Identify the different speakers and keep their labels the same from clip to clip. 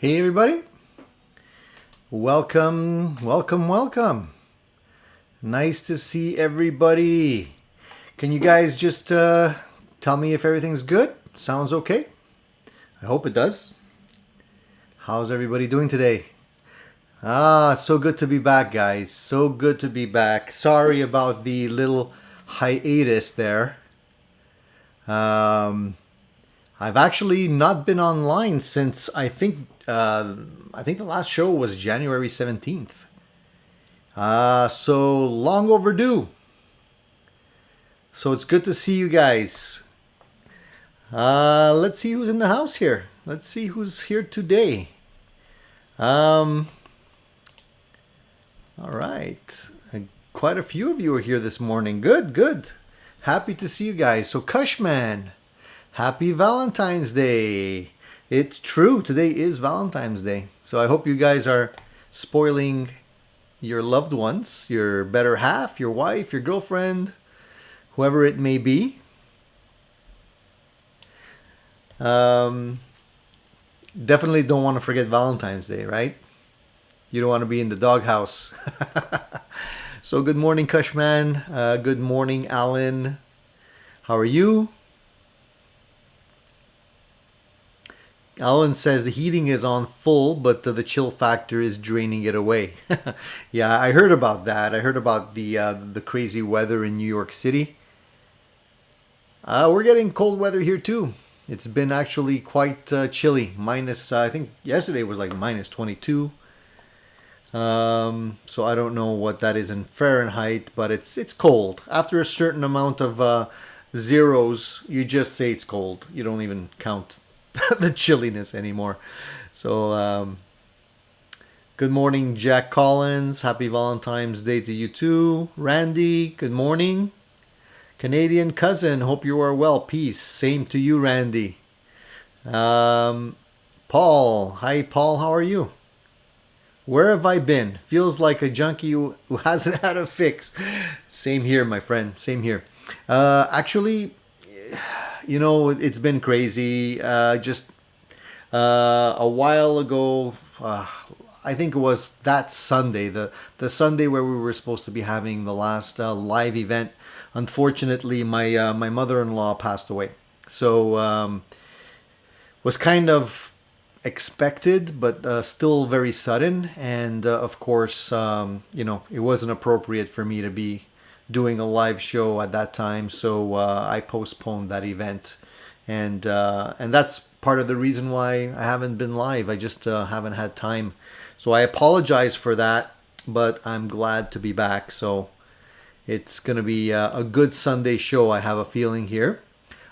Speaker 1: Hey everybody, welcome. Nice to see everybody. Can you guys just tell me if everything's good? Sounds okay? I hope it does. How's everybody doing today? So good to be back, guys. So good to be back. Sorry about the little hiatus there. I've actually not been online since I think the last show was January 17th. So long overdue. So it's good to see you guys. Let's see who's in the house here. Let's see who's here today. All right. Quite a few of you are here this morning. Good. Happy to see you guys. So Cushman, happy Valentine's Day. It's true, today is Valentine's Day. So I hope you guys are spoiling your loved ones, your better half, your wife, your girlfriend, whoever it may be. Definitely don't want to forget Valentine's Day, right? You don't want to be in the doghouse. So good morning, Cushman. Good morning, Alan. How are you? Alan says the heating is on full, but the chill factor is draining it away. Yeah, I heard about that. I heard about the crazy weather in New York City. We're getting cold weather here too. It's been actually quite chilly. Minus, I think yesterday was like minus 22. So I don't know what that is in Fahrenheit, but it's cold. After a certain amount of zeros, you just say it's cold. You don't even count the chilliness anymore. So good morning, Jack Collins. Happy Valentine's Day to you too. Randy, good morning. Canadian cousin, hope you are well. Peace. Same to you, Randy. Paul, hi Paul, how are you? Where have I been? Feels like a junkie who hasn't had a fix. Same here, my friend. Same here. Actually, you know, it's been crazy. Just a while ago, I think it was that Sunday, the Sunday where we were supposed to be having the last live event. Unfortunately, my mother-in-law passed away. So was kind of expected, but still very sudden. And of course, you know, it wasn't appropriate for me to be doing a live show at that time, so I postponed that event, and that's part of the reason why I haven't been live. I just haven't had time, so I apologize for that, but I'm glad to be back. So it's gonna be a good Sunday show, I have a feeling here.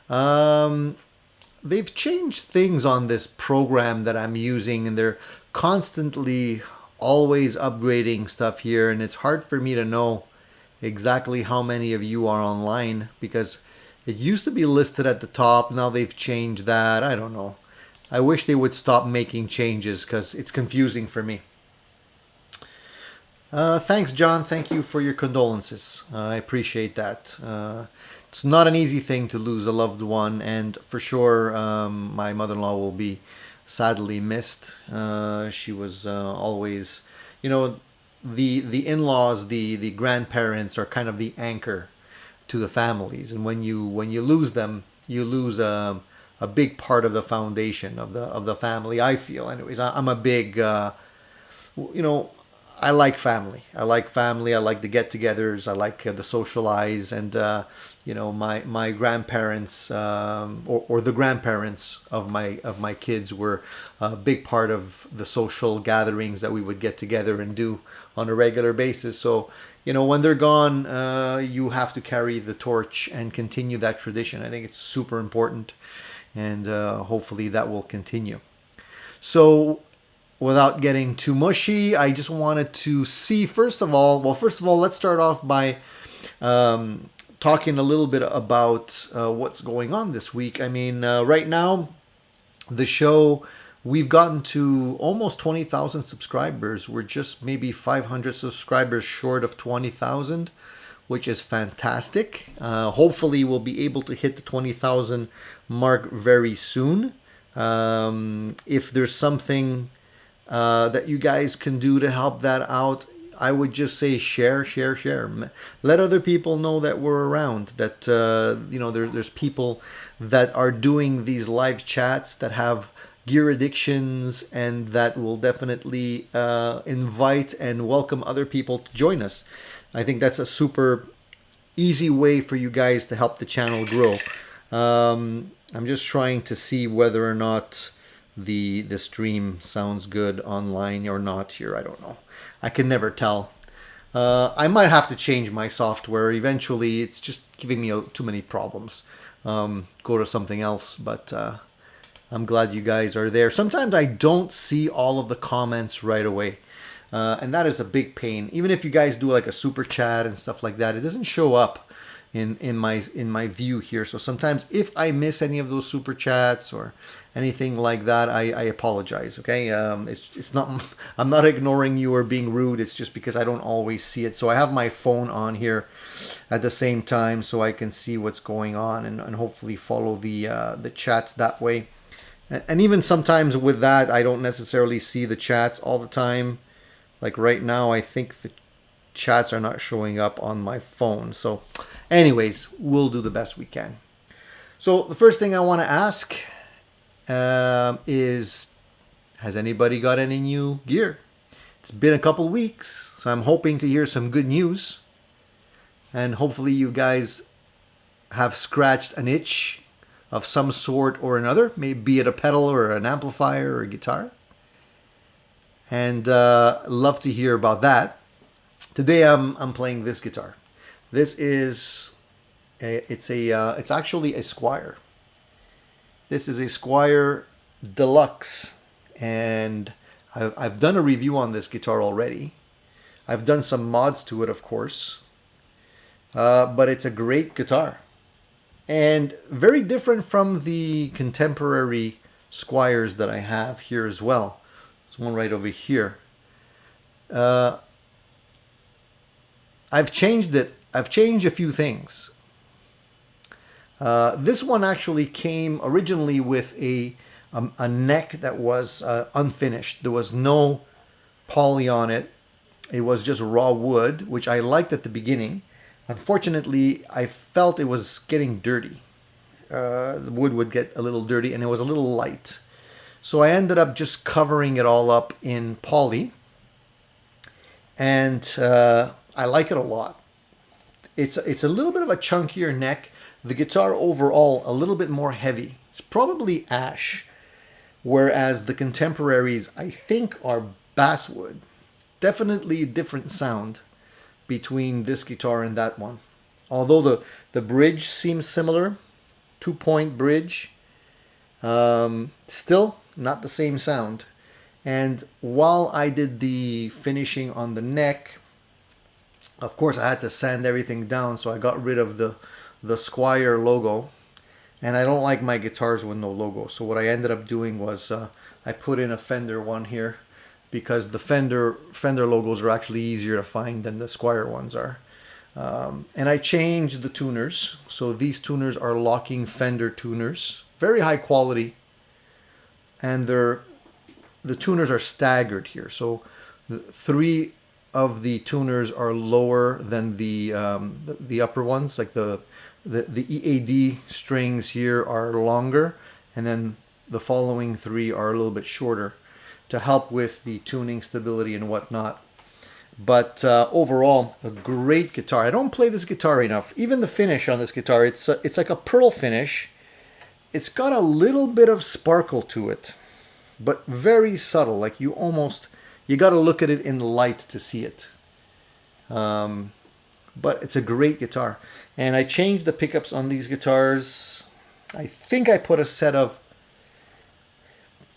Speaker 1: They've changed things on this program that I'm using, and they're constantly always upgrading stuff here, and it's hard for me to know exactly how many of you are online, because it used to be listed at the top. Now they've changed that. I don't know. I wish they would stop making changes because it's confusing for me. Thanks, John. Thank you for your condolences. I appreciate that. It's not an easy thing to lose a loved one, and for sure my mother-in-law will be sadly missed. She was always, you know, the in-laws, the grandparents are kind of the anchor to the families, and when you lose them, you lose a big part of the foundation of the family. I feel, anyways. I'm a big, you know, I like family. I like the get-togethers. I like the socialize, and you know, my grandparents or the grandparents of my kids were a big part of the social gatherings that we would get together and do on a regular basis. So, you know, when they're gone, you have to carry the torch and continue that tradition. I think it's super important, and hopefully that will continue. So, without getting too mushy, I just wanted to see, first of all, let's start off by talking a little bit about what's going on this week. I mean, right now, the show, we've gotten to almost 20,000 subscribers. We're just maybe 500 subscribers short of 20,000, which is fantastic. Hopefully, we'll be able to hit the 20,000 mark very soon. If there's something that you guys can do to help that out, I would just say share, share, share. Let other people know that we're around, that there's people that are doing these live chats that have gear addictions, and that will definitely invite and welcome other people to join us. I think that's a super easy way for you guys to help the channel grow. I'm just trying to see whether or not the stream sounds good online or not here. I don't know. I can never tell. I might have to change my software eventually. It's just giving me too many problems. Go to something else, but I'm glad you guys are there. Sometimes I don't see all of the comments right away. And that is a big pain. Even if you guys do like a super chat and stuff like that, it doesn't show up in my view here. So sometimes if I miss any of those super chats or anything like that, I apologize. Okay, it's not, I'm not ignoring you or being rude. It's just because I don't always see it. So I have my phone on here at the same time so I can see what's going on and hopefully follow the chats that way. And even sometimes with that, I don't necessarily see the chats all the time. Like right now, I think the chats are not showing up on my phone. So anyways, we'll do the best we can. So the first thing I want to ask is, has anybody got any new gear? It's been a couple weeks, so I'm hoping to hear some good news. And hopefully you guys have scratched an itch of some sort or another, maybe it a pedal or an amplifier or a guitar. And love to hear about that. Today I'm playing this guitar. This is it's actually a Squier. This is a Squier Deluxe, and I've done a review on this guitar already. I've done some mods to it, of course, but it's a great guitar and very different from the contemporary Squiers that I have here as well. One right over here. I've changed it. I've changed a few things. This one actually came originally with a neck that was unfinished. There was no poly on it. It was just raw wood, which I liked at the beginning. Unfortunately, I felt it was getting dirty. The wood would get a little dirty, and it was a little light. So I ended up just covering it all up in poly, and I like it a lot. It's a little bit of a chunkier neck. The guitar overall a little bit more heavy. It's probably ash, whereas the contemporaries I think are basswood. Definitely a different sound between this guitar and that one. Although the bridge seems similar, 2-point bridge, still not the same sound. And while I did the finishing on the neck, of course I had to sand everything down, so I got rid of the Squier logo, and I don't like my guitars with no logo. So what I ended up doing was I put in a Fender one here, because the Fender logos are actually easier to find than the Squier ones are. And I changed the tuners. So these tuners are locking Fender tuners, very high quality, and the tuners are staggered here. So the 3 of the tuners are lower than the upper ones. Like the EAD strings here are longer, and then the following 3 are a little bit shorter to help with the tuning stability and whatnot. But overall, a great guitar. I don't play this guitar enough. Even the finish on this guitar, it's like a pearl finish. It's got a little bit of sparkle to it, but very subtle. Like you got to look at it in light to see it. But it's a great guitar. And I changed the pickups on these guitars. I think I put a set of,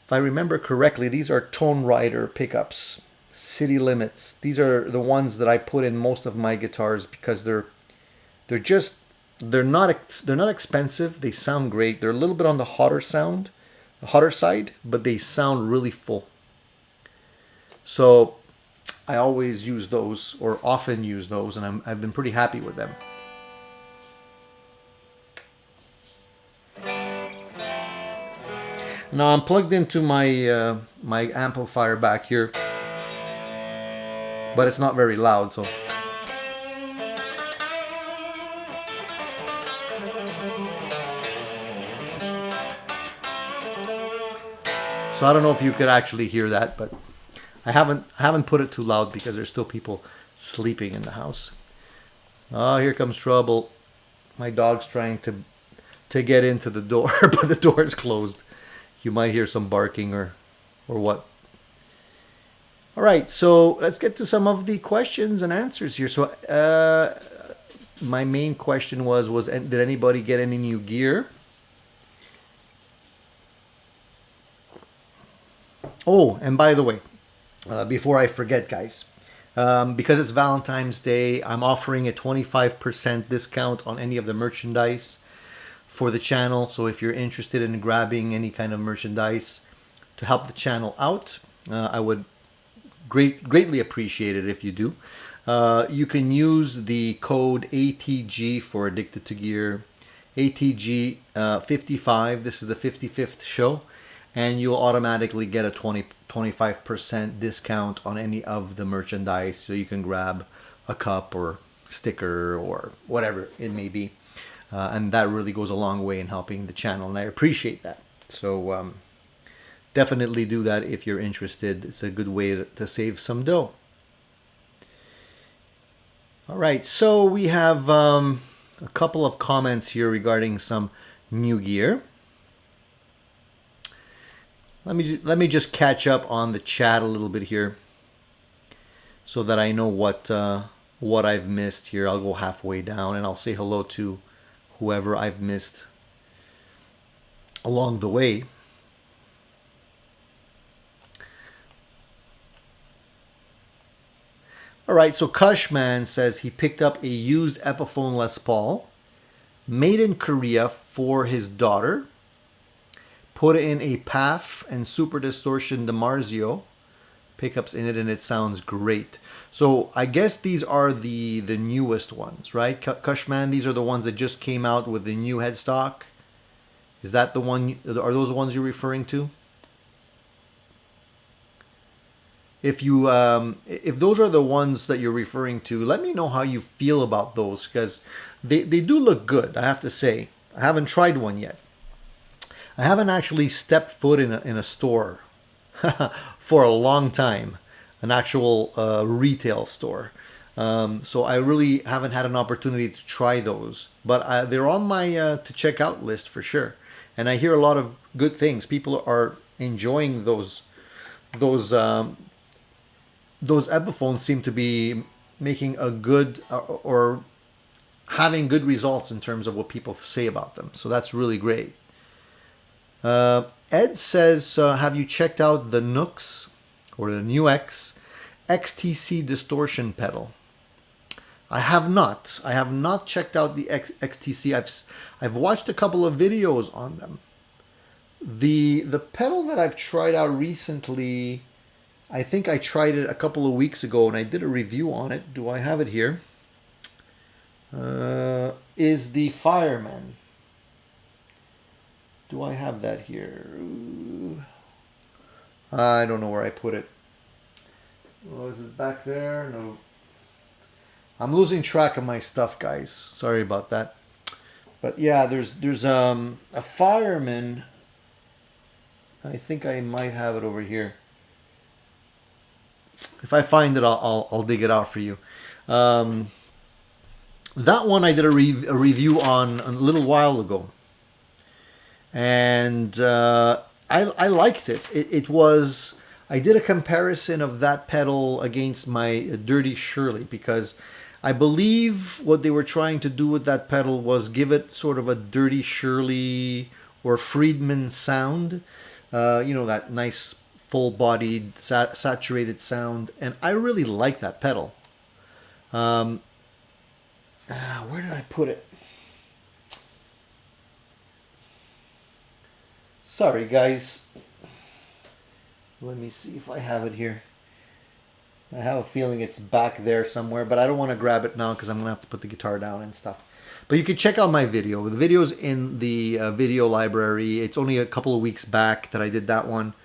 Speaker 1: if I remember correctly, these are Tone Rider pickups. City Limits. These are the ones that I put in most of my guitars because they're not expensive. They sound great. They're a little bit on the hotter side, but they sound really full. So I always use those, or often use those, and I've been pretty happy with them. Now I'm plugged into my my amplifier back here, but it's not very loud, so. So I don't know if you could actually hear that, but I haven't put it too loud because there's still people sleeping in the house. Oh, here comes trouble. My dog's trying to get into the door, but the door is closed. You might hear some barking or what. All right, so let's get to some of the questions and answers here. So my main question was did anybody get any new gear? Oh, and by the way, before I forget, guys, because it's Valentine's Day, I'm offering a 25% discount on any of the merchandise for the channel. So if you're interested in grabbing any kind of merchandise to help the channel out, I would greatly appreciate it if you do. You can use the code ATG for Addicted to Gear, ATG 55. This is the 55th show. And you'll automatically get a 25% discount on any of the merchandise. So you can grab a cup or sticker or whatever it may be. And that really goes a long way in helping the channel. And I appreciate that. So definitely do that if you're interested. It's a good way to save some dough. All right. So we have a couple of comments here regarding some new gear. Let me just catch up on the chat a little bit here, so that I know what I've missed here. I'll go halfway down and I'll say hello to whoever I've missed along the way. All right, so Kushman says he picked up a used Epiphone Les Paul, made in Korea for his daughter. Put in a PAF and Super Distortion DiMarzio pickups in it, and it sounds great. So I guess these are the newest ones, right? Kushman, these are the ones that just came out with the new headstock. Is that the one? Are those the ones you're referring to? If you if those are the ones that you're referring to, let me know how you feel about those, because they do look good. I have to say, I haven't tried one yet. I haven't actually stepped foot in a store for a long time, an actual retail store. So I really haven't had an opportunity to try those, but they're on my to check out list for sure. And I hear a lot of good things. People are enjoying those Epiphones. Seem to be making a good or having good results in terms of what people say about them. So that's really great. Ed says, have you checked out the Nooks or the NUX XTC distortion pedal? I have not. I have not checked out the XTC. I've watched a couple of videos on them. The pedal that I've tried out recently, I think I tried it a couple of weeks ago and I did a review on it. Do I have it here? Is the Fireman. Do I have that here? I don't know where I put it. Oh, is it back there? No. I'm losing track of my stuff, guys. Sorry about that. But yeah, there's a Fireman. I think I might have it over here. If I find it, I'll dig it out for you. That one I did a review on a little while ago. And I liked it. It was, I did a comparison of that pedal against my Dirty Shirley, because I believe what they were trying to do with that pedal was give it sort of a Dirty Shirley or Friedman sound. You know, that nice full-bodied saturated sound, and I really like that pedal. Where did I put it? Sorry, guys. Let me see if I have it here. I have a feeling it's back there somewhere, but I don't want to grab it now because I'm going to have to put the guitar down and stuff. But you can check out my video. The video's in the video library. It's only a couple of weeks back that I did that one,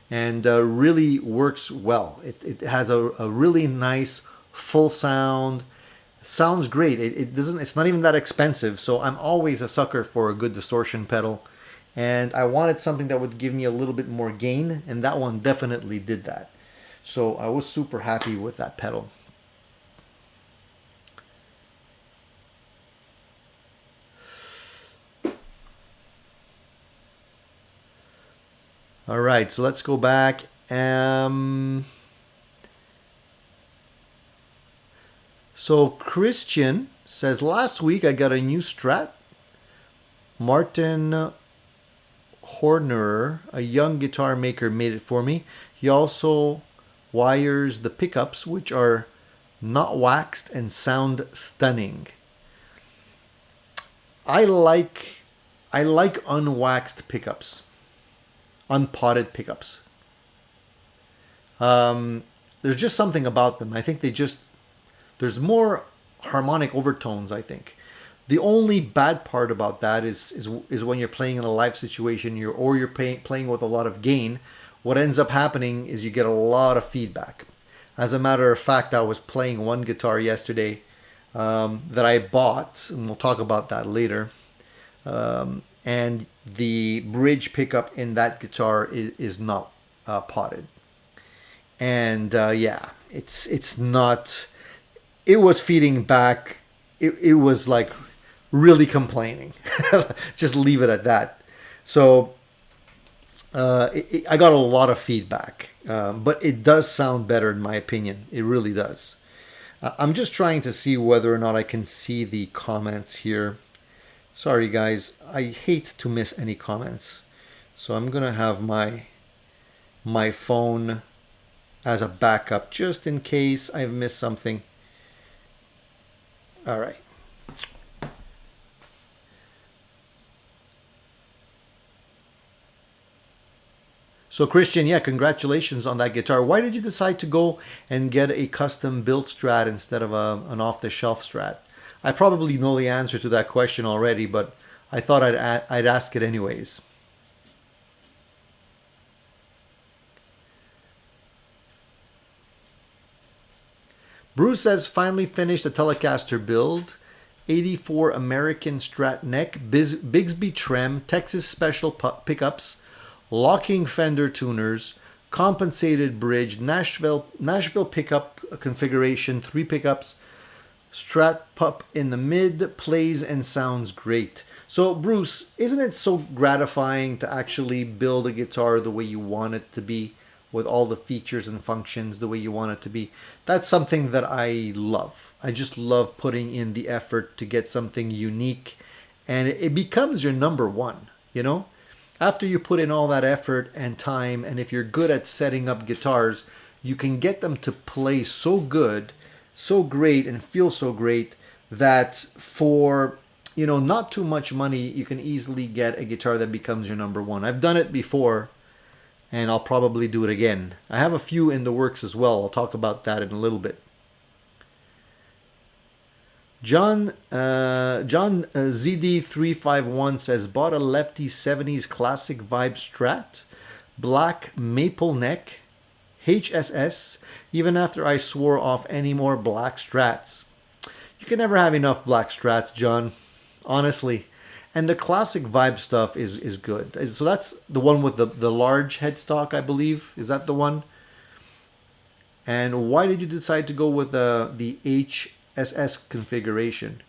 Speaker 1: and really works well. It has a really nice full sound. Sounds great. It doesn't. It's not even that expensive. So I'm always a sucker for a good distortion pedal, and I wanted something that would give me a little bit more gain, and that one definitely did that. So I was super happy with that pedal. All right, so let's go back. So Christian says, last week I got a new Strat. Martin Horner, a young guitar maker, made it for me. He also wires the pickups, which are not waxed and sound stunning. I like unwaxed pickups, unpotted pickups. There's just something about them. I think there's more harmonic overtones, I think. The only bad part about that is when you're playing in a live situation, you're playing with a lot of gain. What ends up happening is you get a lot of feedback. As a matter of fact, I was playing one guitar yesterday that I bought, and we'll talk about that later. And the bridge pickup in that guitar is not potted. And yeah, it's not. It was feeding back. It was like really complaining. Just leave it at that. So I got a lot of feedback, but it does sound better in my opinion. It really does. I'm just trying to see whether or not I can see the comments here. Sorry guys, I hate to miss any comments. So I'm gonna have my phone as a backup just in case I've missed something. All right. So Christian, yeah, congratulations on that guitar. Why did you decide to go and get a custom built Strat instead of an off-the-shelf Strat? I probably know the answer to that question already, but I thought I'd ask it anyways. Bruce has finally finished the Telecaster build. 84 American Strat neck, Bigsby trem, Texas special pickups, locking fender tuners, compensated bridge, Nashville pickup configuration, 3 pickups, Strat pup in the mid, plays and sounds great. So Bruce, isn't it so gratifying to actually build a guitar the way you want it to be, with all the features and functions the way you want it to be? That's something that I love. I just love putting in the effort to get something unique, and it becomes your number one, you know? After you put in all that effort and time, and if you're good at setting up guitars, you can get them to play so good, so great, and feel so great that for, you know, not too much money, you can easily get a guitar that becomes your number one. I've done it before, and I'll probably do it again. I have a few in the works as well. I'll talk about that in a little bit. John ZD351 says, bought a Lefty 70s classic vibe Strat, black maple neck, HSS, even after I swore off any more black Strats. You can never have enough black Strats, John, honestly. And the classic vibe stuff is good. So that's the one with the large headstock, I believe. Is that the one? And why did you decide to go with the HSS configuration?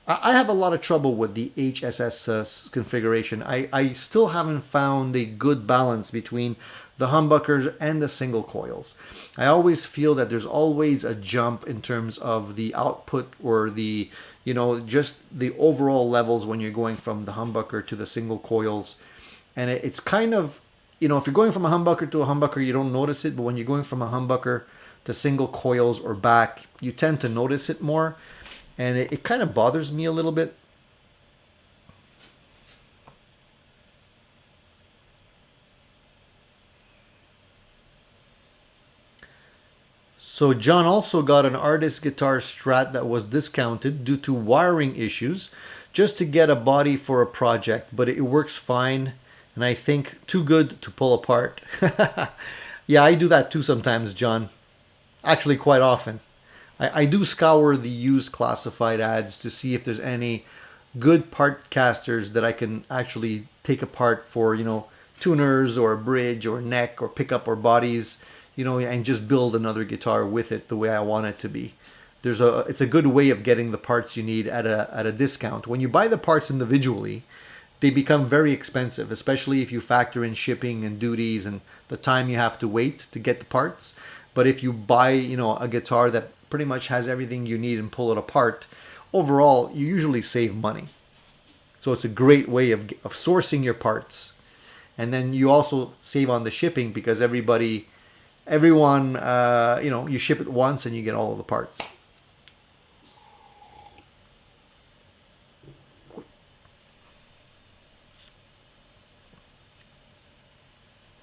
Speaker 1: I have a lot of trouble with the HSS configuration. I still haven't found a good balance between the humbuckers and the single coils. I always feel that there's always a jump in terms of the output, or the, you know, just the overall levels when you're going from the humbucker to the single coils. And it's kind of, you know, if you're going from a humbucker to a humbucker, you don't notice it. But when you're going from a humbucker to single coils or back, you tend to notice it more. And it kind of bothers me a little bit. So John also got an artist guitar Strat that was discounted due to wiring issues just to get a body for a project, but it works fine and I think too good to pull apart. Yeah, I do that too sometimes, John. Actually, quite often. I do scour the used classified ads to see if there's any good part casters that I can actually take apart for, you know, tuners or a bridge or neck or pickup or bodies, you know, and just build another guitar with it the way I want it to be. It's a good way of getting the parts you need at a discount. When you buy the parts individually, they become very expensive, especially if you factor in shipping and duties and the time you have to wait to get the parts. But if you buy, you know, a guitar that pretty much has everything you need and pull it apart, overall, you usually save money. So it's a great way of sourcing your parts. And then you also save on the shipping because everyone, you know, you ship it once and you get all of the parts.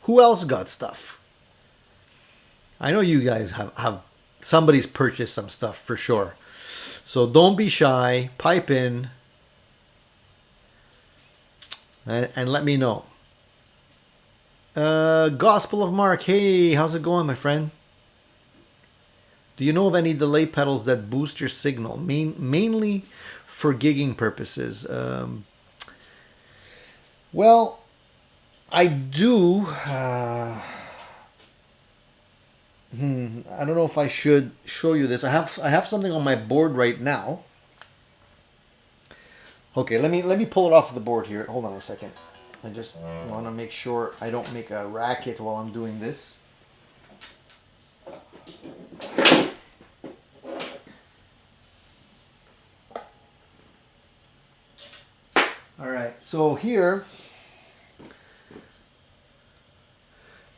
Speaker 1: Who else got stuff? I know you guys have somebody's purchased some stuff for sure. So don't be shy. Pipe in and let me know. Gospel of Mark. Hey, how's it going, my friend? Do you know of any delay pedals that boost your signal? Mainly for gigging purposes. Well, I do. I don't know if I should show you this. I have something on my board right now. Okay, let me pull it off the board here. Hold on a second. I just want to make sure I don't make a racket while I'm doing this. All right, so here,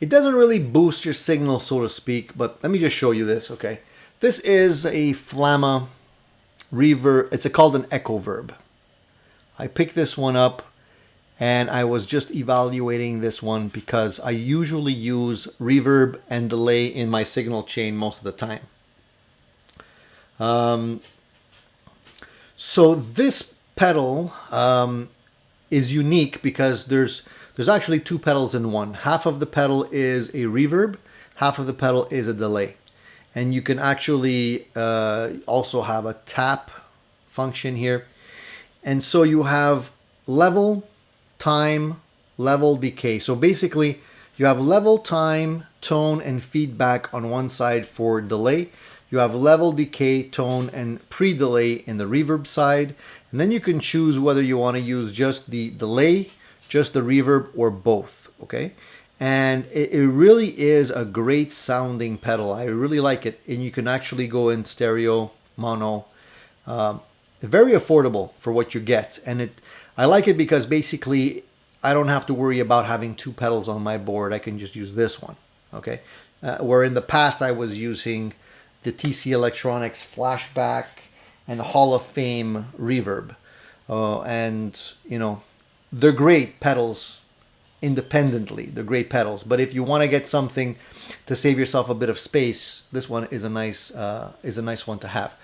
Speaker 1: it doesn't really boost your signal, so to speak, but let me just show you this, okay? This is a Flamma reverb. It's called an Echo Verb. I picked this one up and I was just evaluating this one because I usually use reverb and delay in my signal chain most of the time. So this pedal is unique because there's actually two pedals in one. Half of the pedal is a reverb, half of the pedal is a delay. And you can actually also have a tap function here. And so you have level, time, level, decay. So basically you have level, time, tone, and feedback on one side for delay. You have level, decay, tone, and pre-delay in the reverb side. And then you can choose whether you want to use just the delay, just the reverb, or both, okay? And it really is a great sounding pedal. I really like it. And you can actually go in stereo, mono. Very affordable for what you get. And I like it because basically I don't have to worry about having two pedals on my board. I can just use this one, okay? Where in the past I was using the TC Electronics Flashback and the Hall of Fame Reverb. And, you know, they're great pedals independently. They're great pedals. But if you want to get something to save yourself a bit of space, this one is a nice one to have.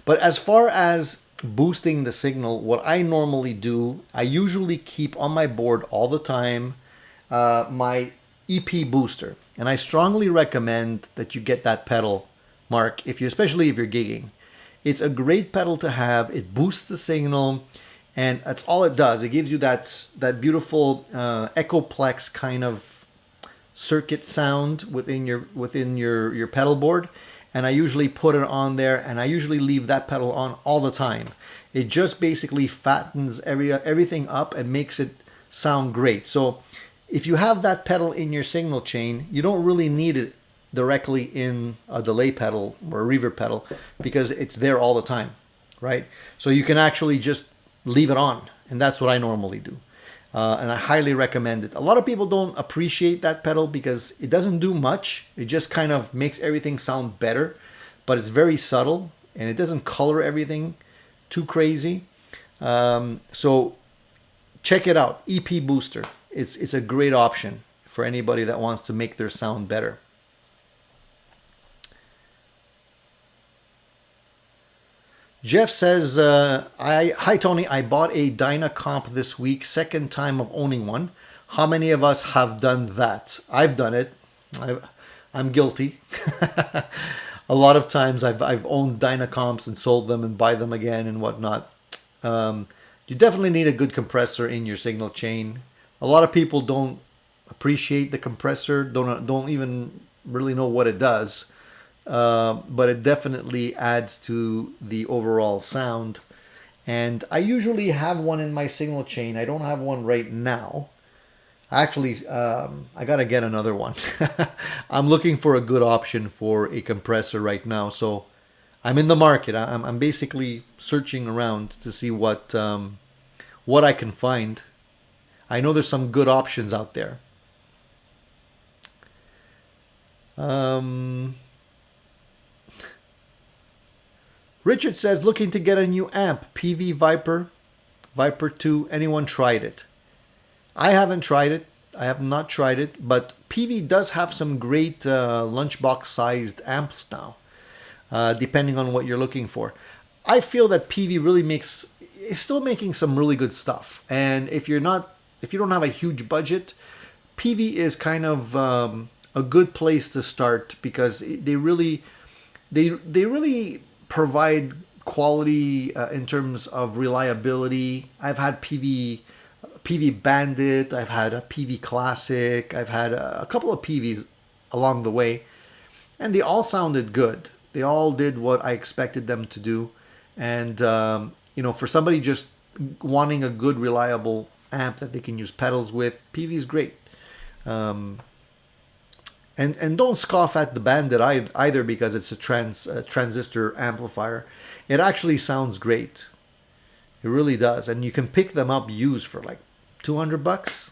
Speaker 1: But as far as boosting the signal, what I normally do, I usually keep on my board all the time my EP booster. And I strongly recommend that you get that pedal, Mark, especially if you're gigging. It's a great pedal to have. It boosts the signal, and that's all it does. It gives you that beautiful echoplex kind of circuit sound within your pedal board. And I usually put it on there, and I usually leave that pedal on all the time. It just basically fattens everything up and makes it sound great. So if you have that pedal in your signal chain, you don't really need it directly in a delay pedal or a reverb pedal because it's there all the time, right? So you can actually just leave it on, and that's what I normally do. And I highly recommend it. A lot of people don't appreciate that pedal because it doesn't do much. It just kind of makes everything sound better, but it's very subtle and it doesn't color everything too crazy. So check it out, EP Booster. It's a great option for anybody that wants to make their sound better. Jeff says, hi Tony, I bought a Dynacomp this week, second time of owning one. How many of us have done that? I've done it. I'm guilty. A lot of times I've owned Dynacomps and sold them and buy them again and whatnot. You definitely need a good compressor in your signal chain. A lot of people don't appreciate the compressor, don't even really know what it does. But it definitely adds to the overall sound. And I usually have one in my signal chain. I don't have one right now. Actually, I gotta get another one. I'm looking for a good option for a compressor right now. So I'm in the market. I'm basically searching around to see what I can find. I know there's some good options out there. Richard says, looking to get a new amp, PV Viper 2. Anyone tried it? I haven't tried it. I have not tried it, but PV does have some great lunchbox sized amps now, depending on what you're looking for. I feel that PV really is still making some really good stuff. And if you don't have a huge budget, PV is kind of a good place to start because they really provide quality in terms of reliability. I've had PV Bandit, I've had a PV Classic, I've had a couple of PVs along the way, and they all sounded good. They all did what I expected them to do. And for somebody just wanting a good, reliable amp that they can use pedals with, PV is great. And don't scoff at the Bandit either because it's a transistor amplifier. It actually sounds great. It really does. And you can pick them up used for like $200.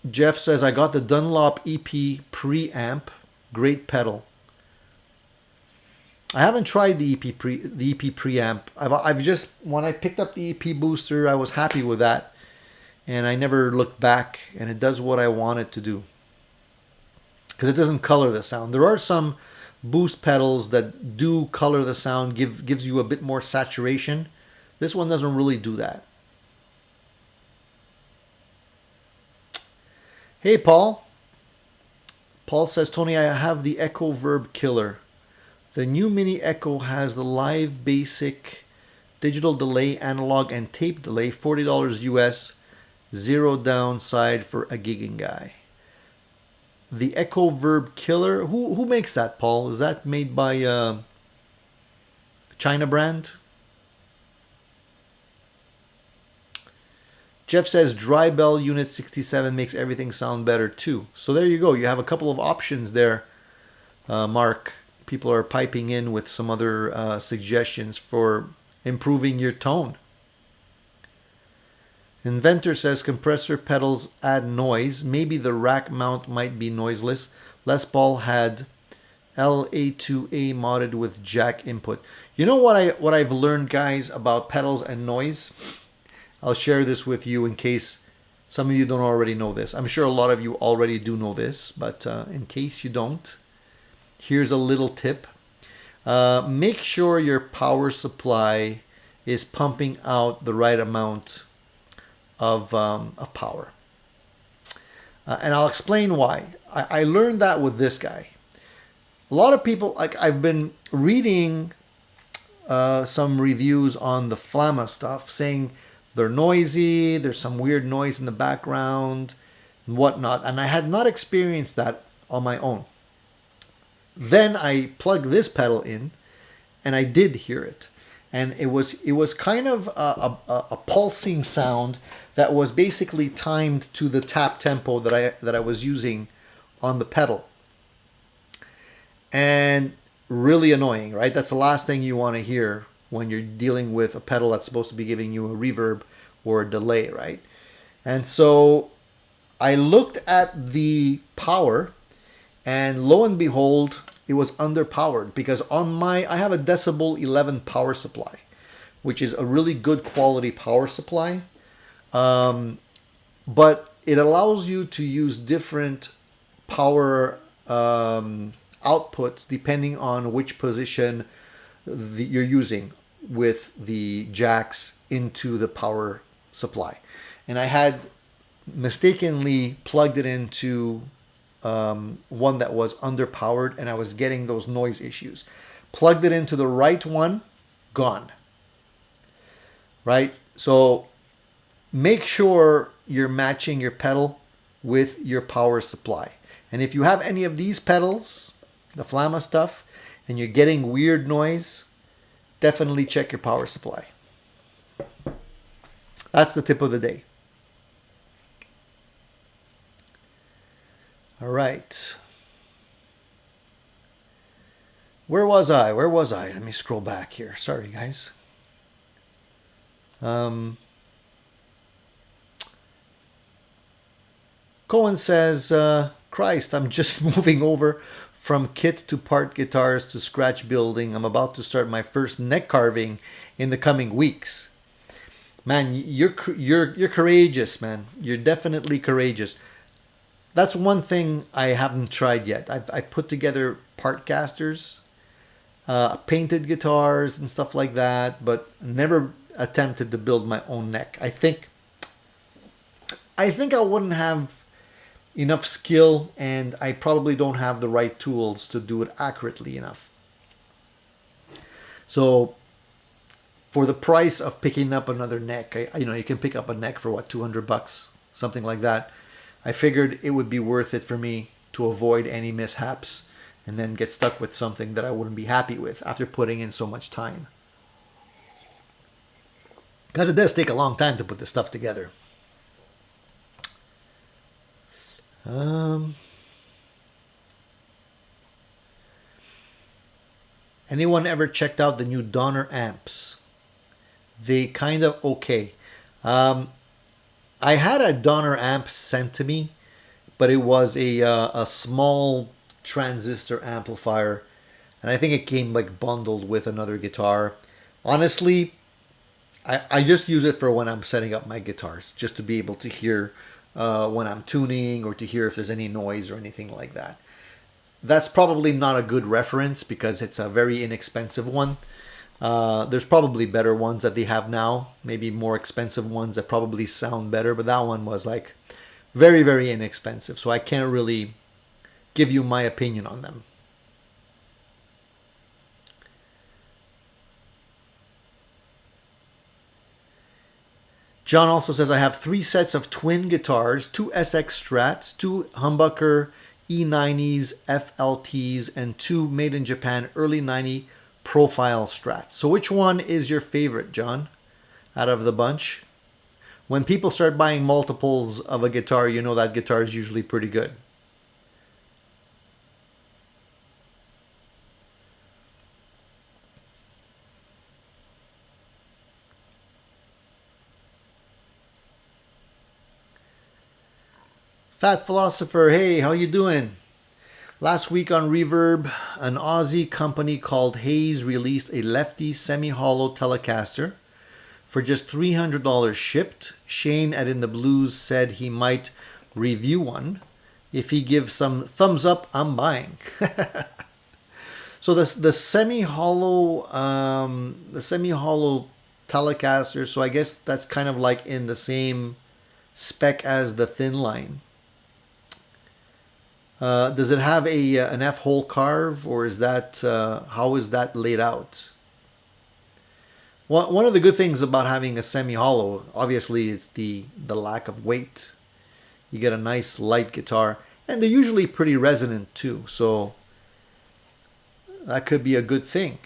Speaker 1: Jeff says, I got the Dunlop EP preamp. Great pedal. I haven't tried the EP preamp. I've just, when I picked up the EP booster, I was happy with that, and I never looked back. And it does what I want it to do because it doesn't color the sound. There are some boost pedals that do color the sound, gives you a bit more saturation. This one doesn't really do that. Hey Paul. Paul says, Tony, I have the Echo Verb Killer. The new Mini Echo has the live basic digital delay, analog, and tape delay, $40 US, zero downside for a gigging guy. The Echo Verb Killer, who makes that, Paul? Is that made by China brand? Jeff says Dry Bell Unit 67 makes everything sound better too. So there you go. You have a couple of options there, Mark. People are piping in with some other suggestions for improving your tone. Inventor says compressor pedals add noise. Maybe the rack mount might be noiseless. Les Paul had LA2A modded with jack input. You know what I've learned, guys, about pedals and noise? I'll share this with you in case some of you don't already know this. I'm sure a lot of you already do know this, but in case you don't, here's a little tip. Make sure your power supply is pumping out the right amount of power. And I'll explain why. I learned that with this guy. A lot of people, like I've been reading some reviews on the Flamma stuff saying they're noisy, there's some weird noise in the background and whatnot. And I had not experienced that on my own. Then I plugged this pedal in and I did hear it. And it was kind of a pulsing sound that was basically timed to the tap tempo that I was using on the pedal. And really annoying, right? That's the last thing you want to hear when you're dealing with a pedal that's supposed to be giving you a reverb or a delay, right? And so I looked at the power, and lo and behold, it was underpowered because I have a decibel 11 power supply, which is a really good quality power supply. But it allows you to use different power outputs depending on which position you're using with the jacks into the power supply. And I had mistakenly plugged it into one that was underpowered, and I was getting those noise issues. Plugged it into the right one, gone. Right? So make sure you're matching your pedal with your power supply. And if you have any of these pedals, the Flamma stuff, and you're getting weird noise, definitely check your power supply. That's the tip of the day. All right. Where was I? Let me scroll back here. Sorry, guys. Cohen says, Christ, I'm just moving over from kit to part guitars to scratch building. I'm about to start my first neck carving in the coming weeks. Man, you're courageous, man. You're definitely courageous. That's one thing I haven't tried yet. I've put together part casters, painted guitars and stuff like that, but never attempted to build my own neck. I think I wouldn't have enough skill, and I probably don't have the right tools to do it accurately enough. So for the price of picking up another neck, you can pick up a neck for what, $200, something like that. I figured it would be worth it for me to avoid any mishaps and then get stuck with something that I wouldn't be happy with after putting in so much time. Because it does take a long time to put this stuff together. Anyone ever checked out the new Donner amps? They kind of okay. I had a Donner amp sent to me, but it was a small transistor amplifier, and I think it came like bundled with another guitar. Honestly, I just use it for when I'm setting up my guitars, just to be able to hear when I'm tuning, or to hear if there's any noise or anything like that. That's probably not a good reference because it's a very inexpensive one. There's probably better ones that they have now, maybe more expensive ones that probably sound better, but that one was like very, very inexpensive, so I can't really give you my opinion on them. John also says, I have 3 sets of twin guitars, 2 SX Strats, 2 Humbucker E90s, FLTs, and 2 made in Japan early 90 profile Strats. So which one is your favorite, John, out of the bunch? When people start buying multiples of a guitar, you know that guitar is usually pretty good. Fat Philosopher, hey, how you doing? Last week on Reverb, an Aussie company called Hayes released a lefty semi-hollow Telecaster for just $300 shipped. Shane at In the Blues said he might review one. If he gives some thumbs up, I'm buying. So the semi-hollow Telecaster, so I guess that's kind of like in the same spec as the thin line. Does it have an F-hole carve, or is that how is that laid out? One of the good things about having a semi-hollow, obviously, is the lack of weight. You get a nice light guitar, and they're usually pretty resonant too, so that could be a good thing.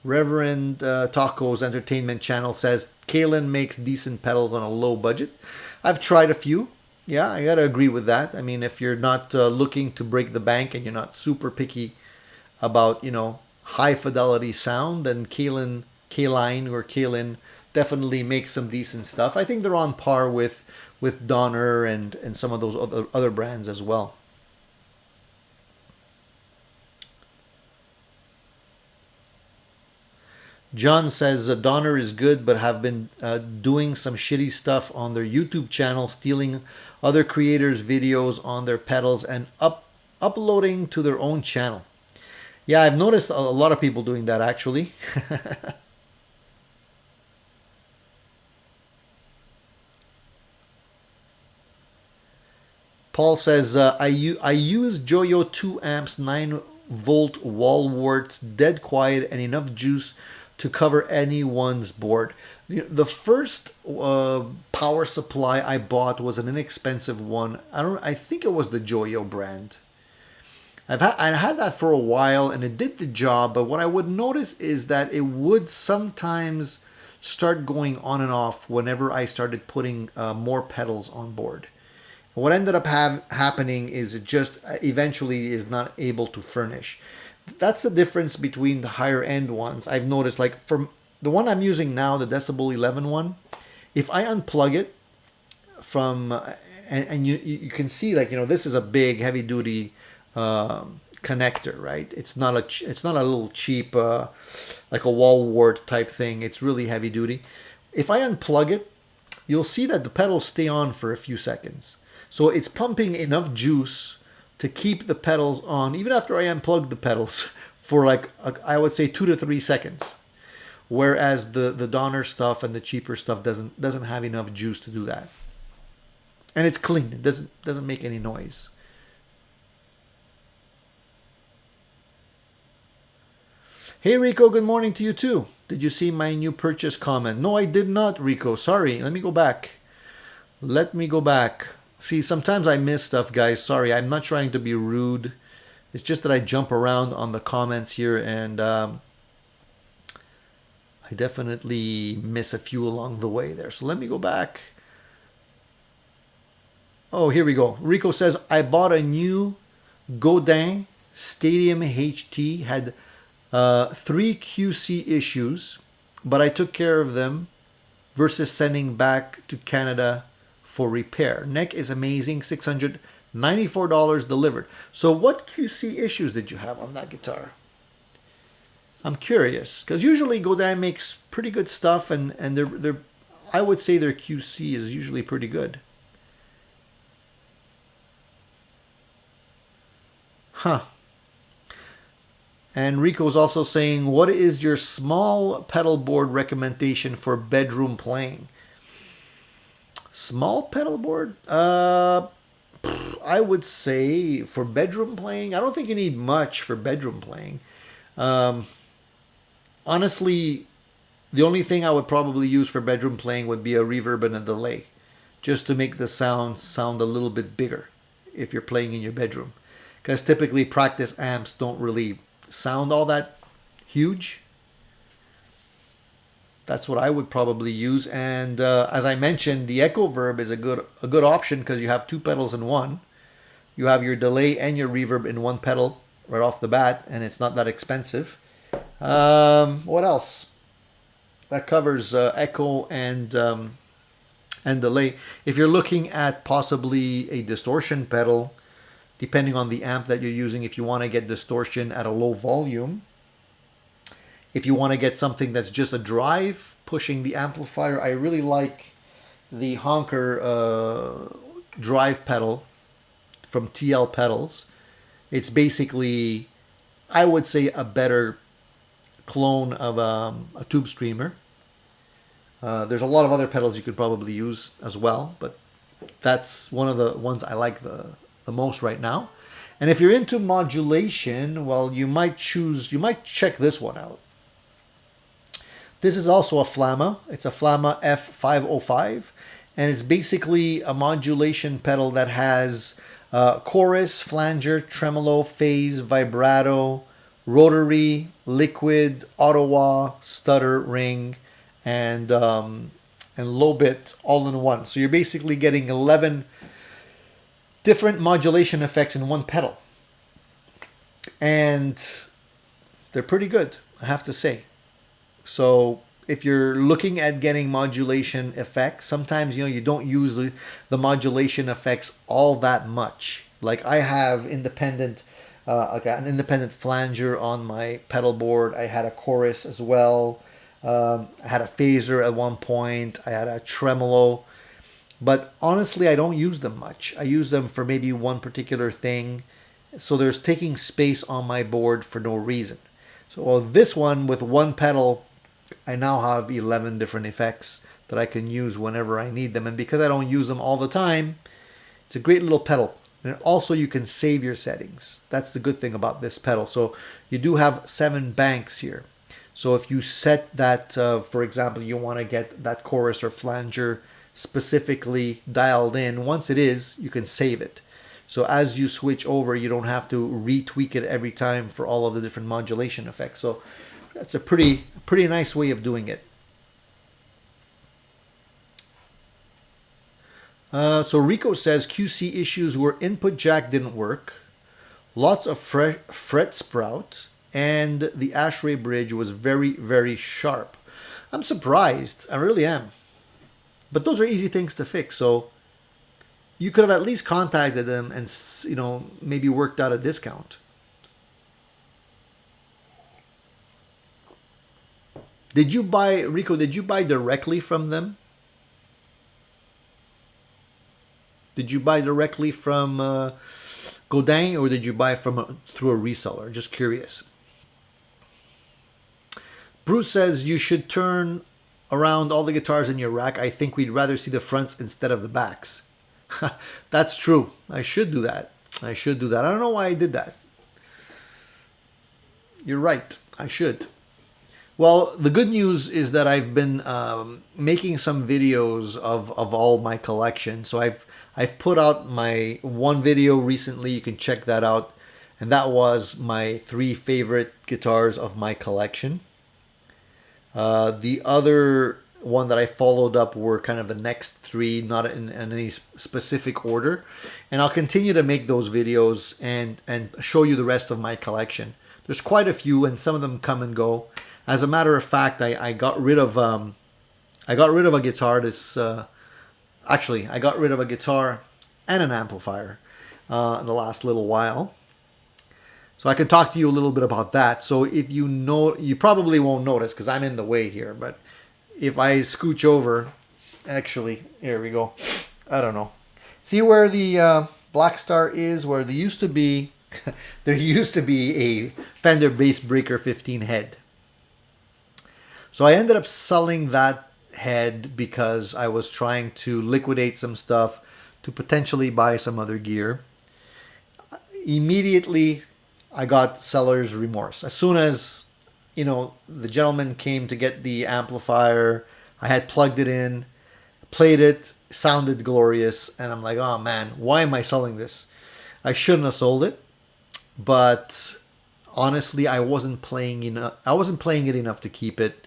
Speaker 1: Reverend Taco's Entertainment Channel says Kalen makes decent pedals on a low budget. I've tried a few. Yeah, I gotta agree with that. I mean, if you're not looking to break the bank and you're not super picky about, high fidelity sound, then Kalen definitely makes some decent stuff. I think they're on par with Donner and some of those other brands as well. John says Donner is good, but have been doing some shitty stuff on their YouTube channel, stealing other creators' videos on their pedals and uploading to their own channel. Yeah, I've noticed a lot of people doing that actually. Paul says, I use Joyo 2 amps, 9 volt wall warts, dead quiet, and enough juice to cover anyone's board. The first power supply I bought was an inexpensive one. I think it was the Joyo brand. I had that for a while and it did the job, but what I would notice is that it would sometimes start going on and off whenever I started putting more pedals on board. What ended up happening is it just eventually is not able to furnish. That's the difference between the higher end ones. I've noticed, like from the one I'm using now, the Decibel 11 one, if I unplug it from, and you can see, like, you know, this is a big heavy duty connector, right? It's not a little cheap like a wall wart type thing. It's really heavy duty. If I unplug it, you'll see that the pedals stay on for a few seconds. So it's pumping enough juice to keep the pedals on, even after I unplug the pedals, for like, I would say 2 to 3 seconds. Whereas the Donner stuff and the cheaper stuff doesn't have enough juice to do that. And it's clean. It doesn't make any noise. Hey Rico, good morning to you too. Did you see my new purchase comment? No, I did not, Rico. Sorry. Let me go back. See, sometimes I miss stuff, guys. Sorry, I'm not trying to be rude. It's just that I jump around on the comments here, and I definitely miss a few along the way there. So let me go back. Oh, here we go. Rico says, I bought a new Godin Stadium HT, had 3 QC issues, but I took care of them versus sending back to Canada for repair. Neck is amazing, $694 delivered. So what QC issues did you have on that guitar? I'm curious, because usually Godin makes pretty good stuff, and they're I would say their QC is usually pretty good. Huh. And Rico is also saying, what is your small pedal board recommendation for bedroom playing? Small pedal board? I would say for bedroom playing, I don't think you need much for bedroom playing. Honestly, the only thing I would probably use for bedroom playing would be a reverb and a delay, just to make the sound a little bit bigger if you're playing in your bedroom. Because typically practice amps don't really sound all that huge. That's what I would probably use. And as I mentioned, the Echo Verb is a good option because you have 2 pedals in one. You have your delay and your reverb in one pedal right off the bat, and it's not that expensive. What else? That covers echo and delay. If you're looking at possibly a distortion pedal, depending on the amp that you're using, if you want to get distortion at a low volume, if you want to get something that's just a drive pushing the amplifier, I really like the Honker drive pedal from TL Pedals. It's basically, I would say, a better clone of a tube screamer. There's a lot of other pedals you could probably use as well, but that's one of the ones I like the most right now. And if you're into modulation, well, you might check this one out. This is also a Flamma. It's a Flamma F505, and it's basically a modulation pedal that has chorus, flanger, tremolo, phase, vibrato, rotary, liquid, Ottawa, stutter, ring, and low bit all in one. So you're basically getting 11 different modulation effects in one pedal, and they're pretty good, I have to say. So if you're looking at getting modulation effects, sometimes you don't use the modulation effects all that much. Like I have independent, I got an independent flanger on my pedal board. I had a chorus as well. I had a phaser at one point. I had a tremolo. But honestly, I don't use them much. I use them for maybe one particular thing. So there's taking space on my board for no reason. So well, this one with one pedal, I now have 11 different effects that I can use whenever I need them. And because I don't use them all the time, it's a great little pedal. And also you can save your settings. That's the good thing about this pedal. So you do have 7 banks here. So if you set that, for example, you want to get that chorus or flanger specifically dialed in, once it is, you can save it. So as you switch over, you don't have to retweak it every time for all of the different modulation effects. So that's a pretty nice way of doing it. So Rico says QC issues where input jack didn't work, lots of fret sprout, and the Ashray bridge was very, very sharp. I'm surprised. I really am. But those are easy things to fix. So you could have at least contacted them and, maybe worked out a discount. Did you buy, Rico, did you buy directly from them? Did you buy directly from Godin, or did you buy from through a reseller? Just curious. Bruce says you should turn around all the guitars in your rack. I think we'd rather see the fronts instead of the backs. That's true. I should do that. I don't know why I did that. You're right. I should. Well, the good news is that I've been making some videos of all my collection. So I've put out my one video recently. You can check that out. And that was my 3 favorite guitars of my collection. The other one that I followed up were kind of the next 3, not in any specific order. And I'll continue to make those videos and show you the rest of my collection. There's quite a few, and some of them come and go. As a matter of fact, I got rid of a guitar. I got rid of a guitar and an amplifier in the last little while. So I can talk to you a little bit about that. So if you know, you probably won't notice because I'm in the way here. But if I scooch over, actually, here we go. I don't know. See where the Black Star is? Where there used to be, there used to be a Fender Bass Breaker 15 head. So I ended up selling that head because I was trying to liquidate some stuff to potentially buy some other gear. Immediately, I got seller's remorse. As soon as, the gentleman came to get the amplifier, I had plugged it in, played it, sounded glorious, and I'm like, oh man, why am I selling this? I shouldn't have sold it, but honestly, I wasn't playing it enough to keep it,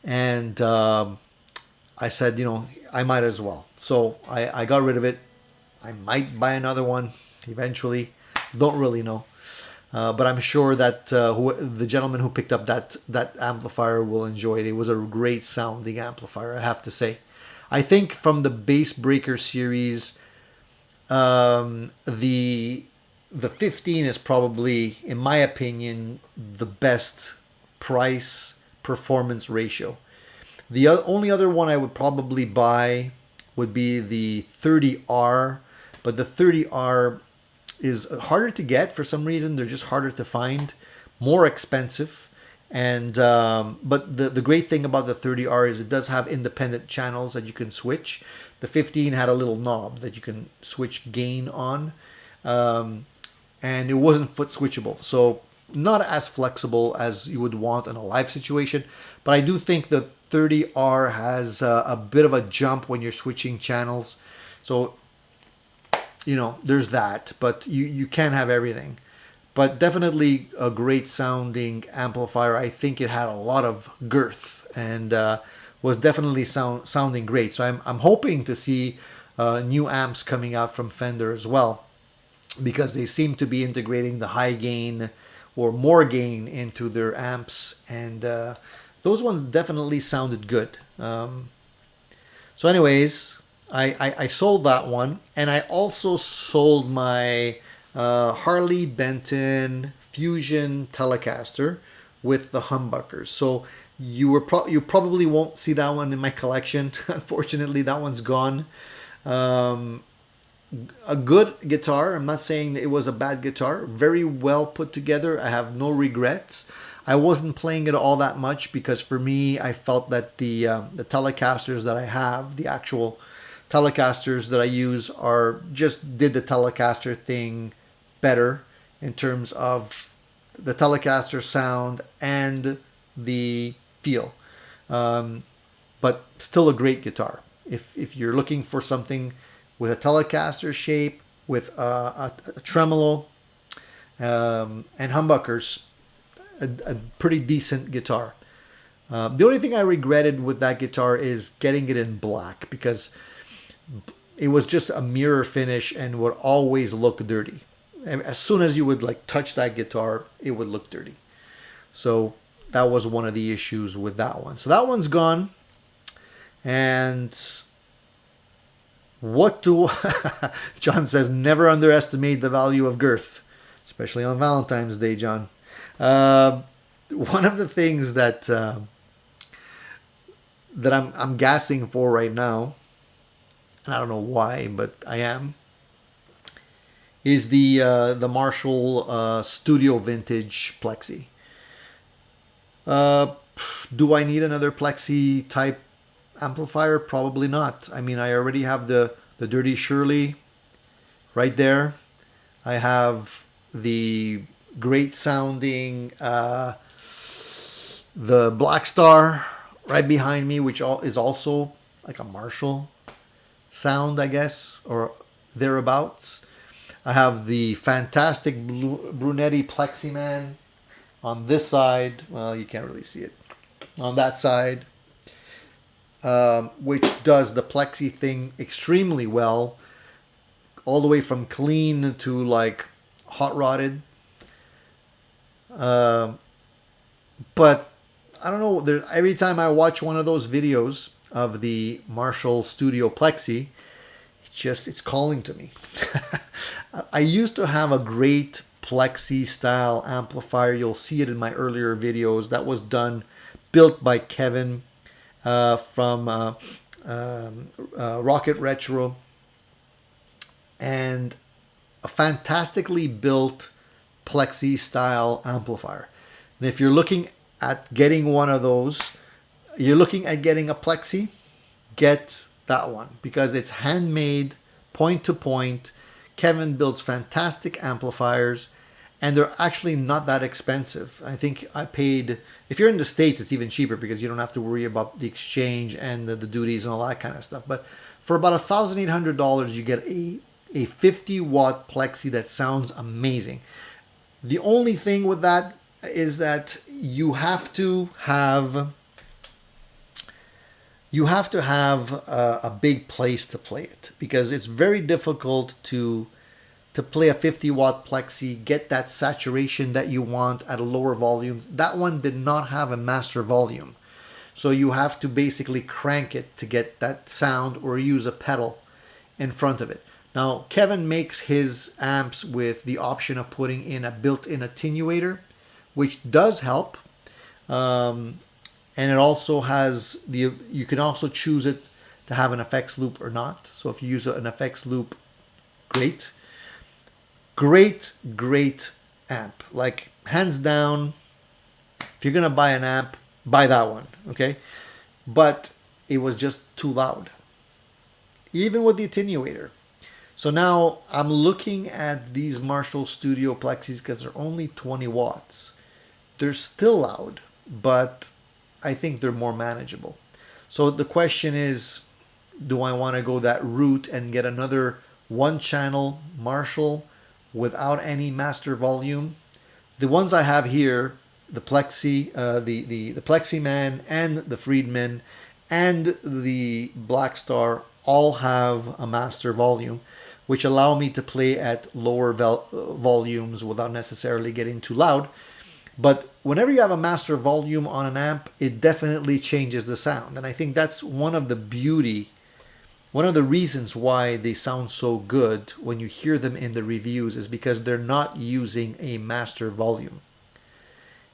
Speaker 1: and I said, I might as well. So I got rid of it. I might buy another one eventually. Don't really know. But I'm sure that the gentleman who picked up that amplifier will enjoy it. It was a great sounding amplifier, I have to say. I think from the Bass Breaker series, the 15 is probably, in my opinion, the best price performance ratio. The only other one I would probably buy would be the 30R, but the 30R is harder to get for some reason. They're just harder to find, more expensive. And but the great thing about the 30R is it does have independent channels that you can switch. The 15 had a little knob that you can switch gain on, and it wasn't foot switchable, so not as flexible as you would want in a live situation. But I do think the 30R has a bit of a jump when you're switching channels. So there's that, but you can have everything. But definitely a great sounding amplifier. I think it had a lot of girth and was definitely sounding great. So I'm hoping to see new amps coming out from Fender as well, because they seem to be integrating the high gain or more gain into their amps, and those ones definitely sounded good. So anyways, I sold that one, and I also sold my Harley Benton Fusion Telecaster with the humbuckers. So You probably won't see that one in my collection. Unfortunately, that one's gone. Um, a good guitar. I'm not saying it was a bad guitar. Very well put together. I have no regrets. I wasn't playing it all that much because for me, I felt that the Telecasters that I have, the actual Telecasters that I use, are just did the Telecaster thing better in terms of the Telecaster sound and the feel. But still a great guitar. If you're looking for something with a Telecaster shape, with a tremolo, and humbuckers, a pretty decent guitar. The only thing I regretted with that guitar is getting it in black because it was just a mirror finish and would always look dirty. And as soon as you would like touch that guitar, it would look dirty. So that was one of the issues with that one. So that one's gone. And what do John says, never underestimate the value of girth, especially on Valentine's Day, John. One of the things that I'm gassing for right now, and I don't know why, but I am, is the Marshall Studio Vintage Plexi. Do I need another Plexi type amplifier? Probably not. I mean, I already have the Dirty Shirley right there. I have the great sounding the Black Star right behind me, which is also like a Marshall sound, I guess, or thereabouts. I have the fantastic Brunetti Plexi Man on this side. Well, you can't really see it. On that side, which does the Plexi thing extremely well, all the way from clean to like hot rodded. But I don't know. Every time I watch one of those videos of the Marshall Studio Plexi, it's calling to me. I used to have a great Plexi style amplifier. You'll see it in my earlier videos. That was built by Kevin from Rocket Retro, and a fantastically built Plexi style amplifier. And if you're looking at getting one of those, you're looking at getting a Plexi, get that one because it's handmade, point to point. Kevin builds fantastic amplifiers, and they're actually not that expensive. I think I paid, if you're in the States, it's even cheaper because you don't have to worry about the exchange and the duties and all that kind of stuff. But for about $1,800, you get a 50 watt Plexi that sounds amazing. The only thing with that is that you have to have a big place to play it because it's very difficult to play a 50 watt Plexi, get that saturation that you want at a lower volumes. That one did not have a master volume. So you have to basically crank it to get that sound or use a pedal in front of it. Now, Kevin makes his amps with the option of putting in a built-in attenuator, which does help. And it also has you can also choose it to have an effects loop or not. So if you use an effects loop, great. Great amp. Like, hands down, if you're going to buy an amp, buy that one, okay? But it was just too loud, even with the attenuator. So now I'm looking at these Marshall Studio Plexis because they're only 20 watts. They're still loud, but I think they're more manageable. So the question is, do I want to go that route and get another one-channel Marshall without any master volume? The ones I have here, the Plexi, the Plexi Man and the Friedman and the Black Star all have a master volume, which allow me to play at lower volumes without necessarily getting too loud. But whenever you have a master volume on an amp, it definitely changes the sound. And I think that's one of the reasons why they sound so good when you hear them in the reviews is because they're not using a master volume.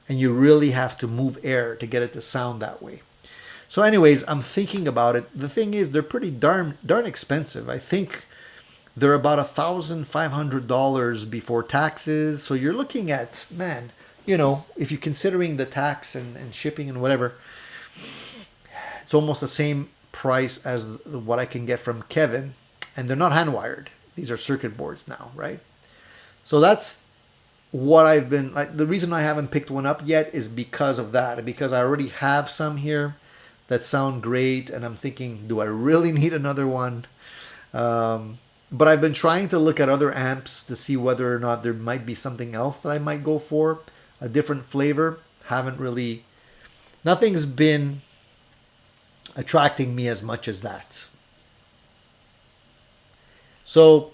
Speaker 1: and you really have to move air to get it to sound that way. So anyways, I'm thinking about it. The thing is, they're pretty darn expensive. I think they're about $1,500 before taxes. So you're looking at, man, you know, if you're considering the tax and shipping and whatever, it's almost the same price as what I can get from Kevin. And they're not hand wired. These are circuit boards now, right? So that's what I've been like. The reason I haven't picked one up yet is because of that, because I already have some here that sound great, and I'm thinking, do I really need another one? But I've been trying to look at other amps to see whether or not there might be something else that I might go for, a different flavor. Nothing's been attracting me as much as that. So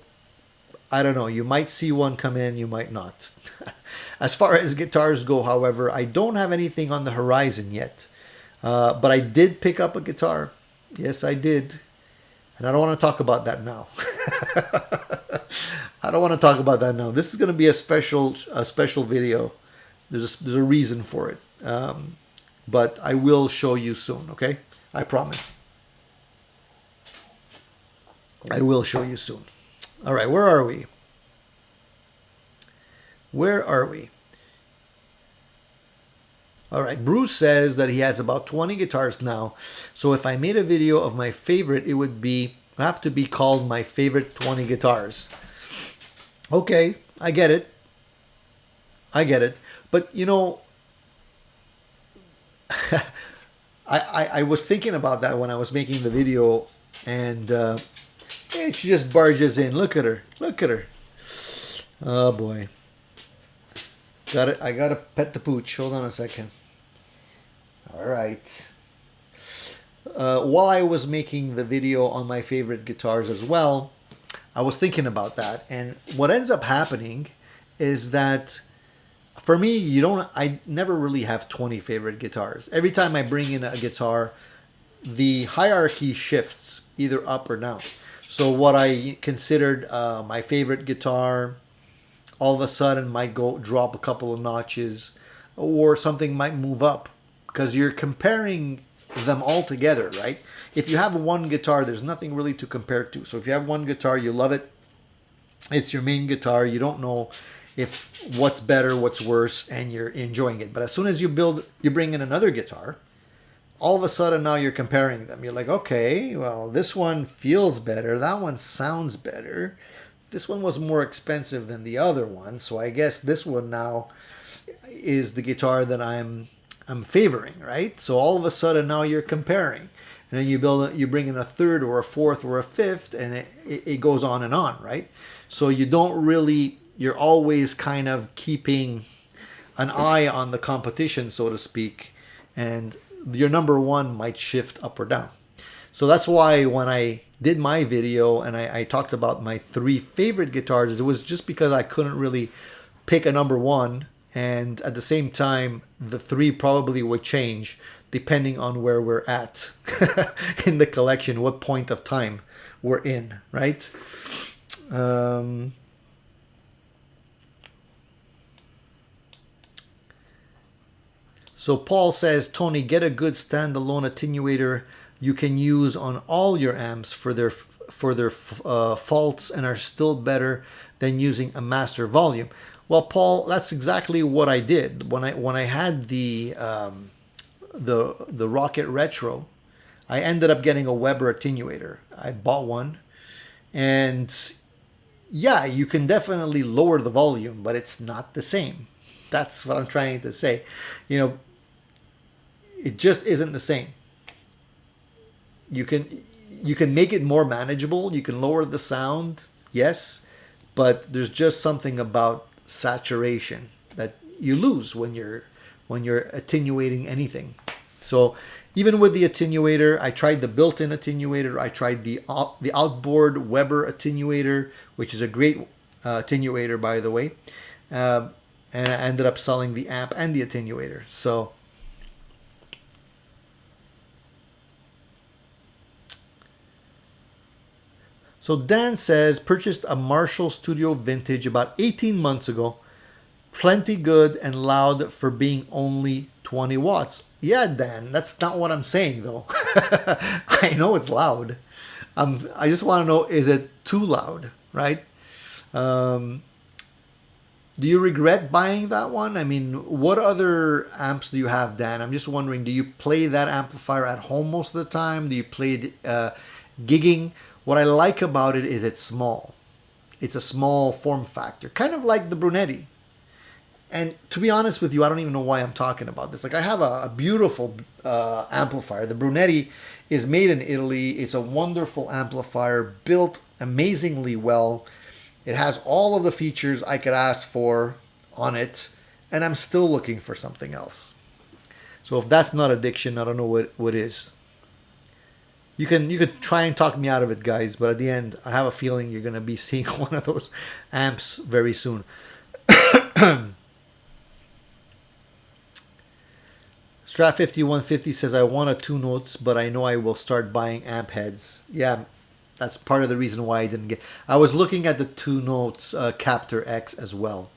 Speaker 1: I don't know, you might see one come in, you might not. As far as guitars go, however, I don't have anything on the horizon yet. But I did pick up a guitar. Yes, I did. And I don't want to talk about that now. I don't want to talk about that now. This is going to be a special video. There's a reason for it. But I will show you soon, okay? I promise. I will show you soon. All right, where are we? Where are we? All right, Bruce says that he has about 20 guitars now. So if I made a video of my favorite, it would have to be called My Favorite 20 Guitars. Okay, I get it. I get it. But, you know, I was thinking about that when I was making the video, and she just barges in. Look at her. Look at her. Oh, boy. I gotta pet the pooch. Hold on a second. All right. While I was making the video on my favorite guitars as well, I was thinking about that. And what ends up happening is that for me, I never really have 20 favorite guitars. Every time I bring in a guitar, the hierarchy shifts either up or down. So what I considered my favorite guitar all of a sudden might drop a couple of notches, or something might move up, because you're comparing them all together, right? If you have one guitar, there's nothing really to compare to. So if you have one guitar, you love it, it's your main guitar, you don't know if what's better, what's worse, and you're enjoying it. But as soon as you bring in another guitar, all of a sudden now you're comparing them. You're like, okay, well, this one feels better, that one sounds better, this one was more expensive than the other one, so I guess this one now is the guitar that I'm favoring, right? So all of a sudden now you're comparing, and then you bring in a third or a fourth or a fifth, and it goes on and on, right? So you're always kind of keeping an eye on the competition, so to speak, and your number one might shift up or down. So that's why when I did my video and I talked about my 3 favorite guitars, it was just because I couldn't really pick a number one, and at the same time the 3 probably would change depending on where we're at in the collection, what point of time we're in, right? So Paul says, Tony, get a good standalone attenuator you can use on all your amps for their faults, and are still better than using a master volume. Well, Paul, that's exactly what I did when I had the Rocket Retro. I ended up getting a Weber attenuator. I bought one, and yeah, you can definitely lower the volume, but it's not the same. That's what I'm trying to say. You know, it just isn't the same. You can make it more manageable. You can lower the sound, yes, but there's just something about saturation that you lose when you're attenuating anything. So even with the attenuator, I tried the built-in attenuator. I tried the outboard Weber attenuator, which is a great attenuator, by the way, and I ended up selling the amp and the attenuator. So Dan says, purchased a Marshall Studio Vintage about 18 months ago. Plenty good and loud for being only 20 watts. Yeah, Dan, that's not what I'm saying though. I know it's loud. I just want to know, is it too loud, right? Um, do you regret buying that one? I mean, what other amps do you have, Dan? I'm just wondering, do you play that amplifier at home most of the time? Do you play it gigging? What I like about it is it's small. It's a small form factor, kind of like the Brunetti. And to be honest with you, I don't even know why I'm talking about this. Like, I have a beautiful amplifier. The Brunetti is made in Italy. It's a wonderful amplifier, built amazingly well. It has all of the features I could ask for on it, and I'm still looking for something else. So if that's not addiction, I don't know what is. You could try and talk me out of it, guys, but at the end, I have a feeling you're going to be seeing one of those amps very soon. Strat 5150 says, I want a 2 notes, but I know I will start buying amp heads. Yeah, that's part of the reason why I didn't get. I was looking at the 2 notes Captor X as well.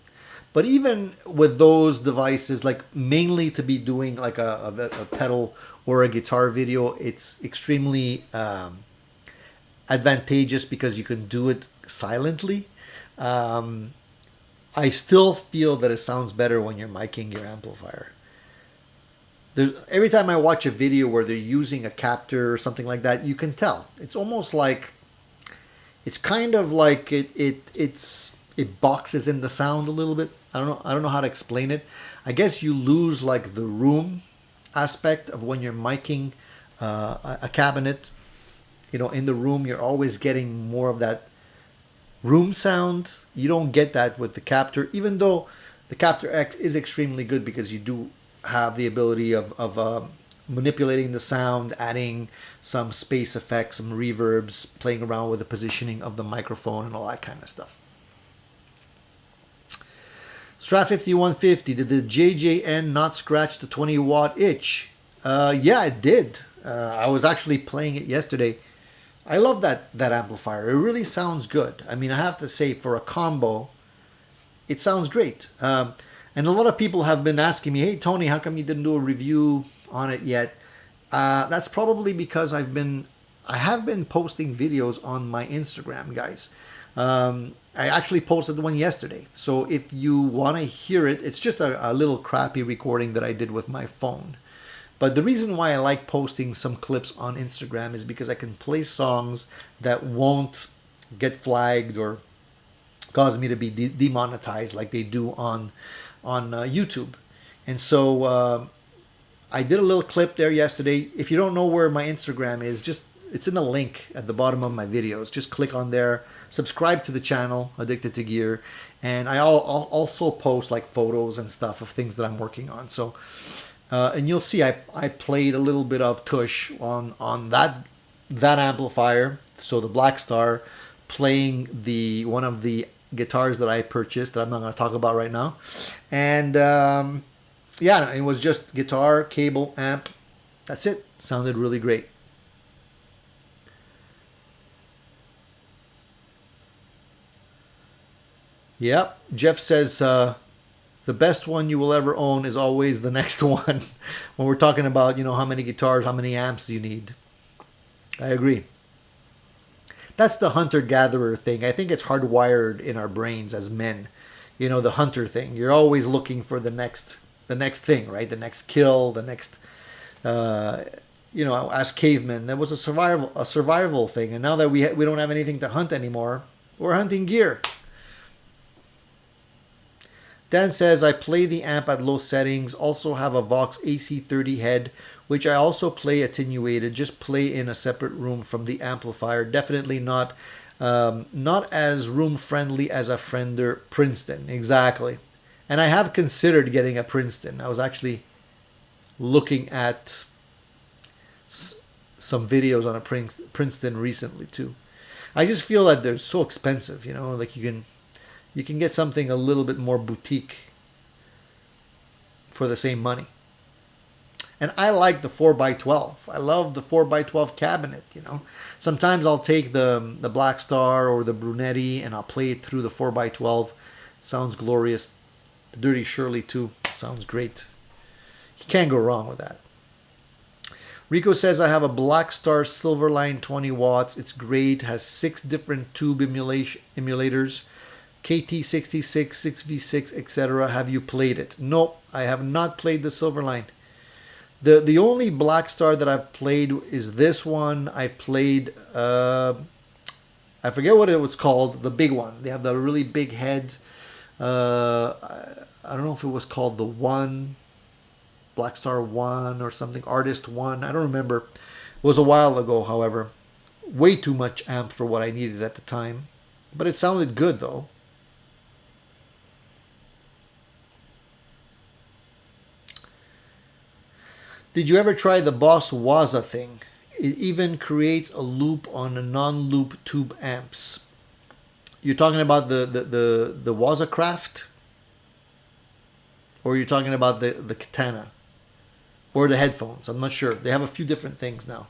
Speaker 1: But even with those devices, like mainly to be doing like a pedal or a guitar video, it's extremely advantageous because you can do it silently. I still feel that it sounds better when you're miking your amplifier. Every time I watch a video where they're using a captor or something like that, you can tell. It's almost like, it's kind of like it boxes in the sound a little bit. I don't know how to explain it. I guess you lose like the room aspect of when you're miking a cabinet. You know, in the room, you're always getting more of that room sound. You don't get that with the captor, even though the Captor X is extremely good because you do have the ability of manipulating the sound, adding some space effects, some reverbs, playing around with the positioning of the microphone and all that kind of stuff. Strat 5150, did the JJN not scratch the 20 watt itch? Yeah, it did. I was actually playing it yesterday. I love that amplifier. It really sounds good. I mean, I have to say, for a combo, it sounds great. And a lot of people have been asking me, hey, Tony, how come you didn't do a review on it yet? That's probably because I have been posting videos on my Instagram, guys. I actually posted one yesterday. So if you want to hear it, it's just a little crappy recording that I did with my phone. But the reason why I like posting some clips on Instagram is because I can play songs that won't get flagged or cause me to be demonetized like they do on YouTube. And so I did a little clip there yesterday. If you don't know where my Instagram is, it's in the link at the bottom of my videos. Just click on there, subscribe to the channel, Addicted to Gear, and I'll also post like photos and stuff of things that I'm working on. So and you'll see I played a little bit of tush on that amplifier. So the Black Star, playing one of the guitars that I purchased that I'm not going to talk about right now. And yeah, it was just guitar, cable, amp. That's it. Sounded really great. Yep. Jeff says the best one you will ever own is always the next one. When we're talking about, how many guitars, how many amps do you need? I agree. That's the hunter-gatherer thing. I think it's hardwired in our brains as men. The hunter thing. You're always looking for the next thing, right? The next kill, the next, as cavemen, that was a survival thing. And now that we don't have anything to hunt anymore, we're hunting gear. Dan says, I play the amp at low settings, also have a Vox AC30 head, which I also play attenuated, just play in a separate room from the amplifier. Definitely not as room friendly as a Fender Princeton. Exactly. And I have considered getting a Princeton. I was actually looking at some videos on a Princeton recently too. I just feel that they're so expensive, like you can get something a little bit more boutique for the same money. And I like the 4x12. I love the 4x12 cabinet, Sometimes I'll take the Black Star or the Brunetti and I'll play it through the 4x12. Sounds glorious. The Dirty Shirley too. Sounds great. You can't go wrong with that. Rico says, I have a Black Star Silverline 20 watts. It's great. Has 6 different tube emulators. KT66, 6V6, etc. Have you played it? Nope, I have not played the Silverline. The only Black Star that I've played is this one. I've played, I forget what it was called, the big one. They have the really big head. I don't know if it was called the One, Black Star 1 or something, Artist 1. I don't remember. It was a while ago, however. Way too much amp for what I needed at the time. But it sounded good, though. Did you ever try the Boss Waza thing? It even creates a loop on a non-loop tube amps. You're talking about the Waza Craft? Or you're talking about the Katana? Or the headphones? I'm not sure. They have a few different things now.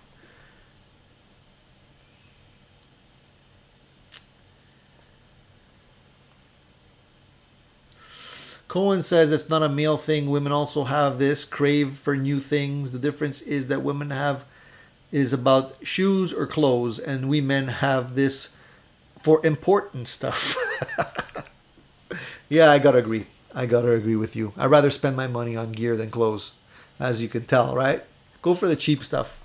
Speaker 1: Cohen says it's not a male thing. Women also have this crave for new things. The difference is that women have is about shoes or clothes, and we men have this for important stuff. Yeah, I gotta agree. I gotta agree with you. I'd rather spend my money on gear than clothes, as you can tell, right? Go for the cheap stuff.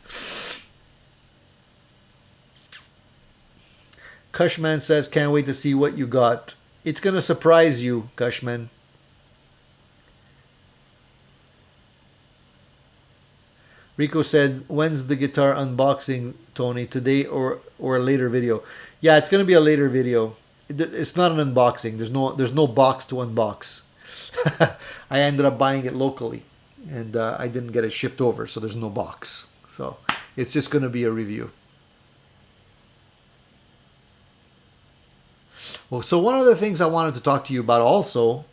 Speaker 1: Cushman says, can't wait to see what you got. It's gonna surprise you, Cushman. Rico said, when's the guitar unboxing, Tony? Today or a later video? Yeah, it's going to be a later video. It's not an unboxing. There's no box to unbox. I ended up buying it locally, and I didn't get it shipped over, so there's no box. So it's just going to be a review. Well, so one of the things I wanted to talk to you about also,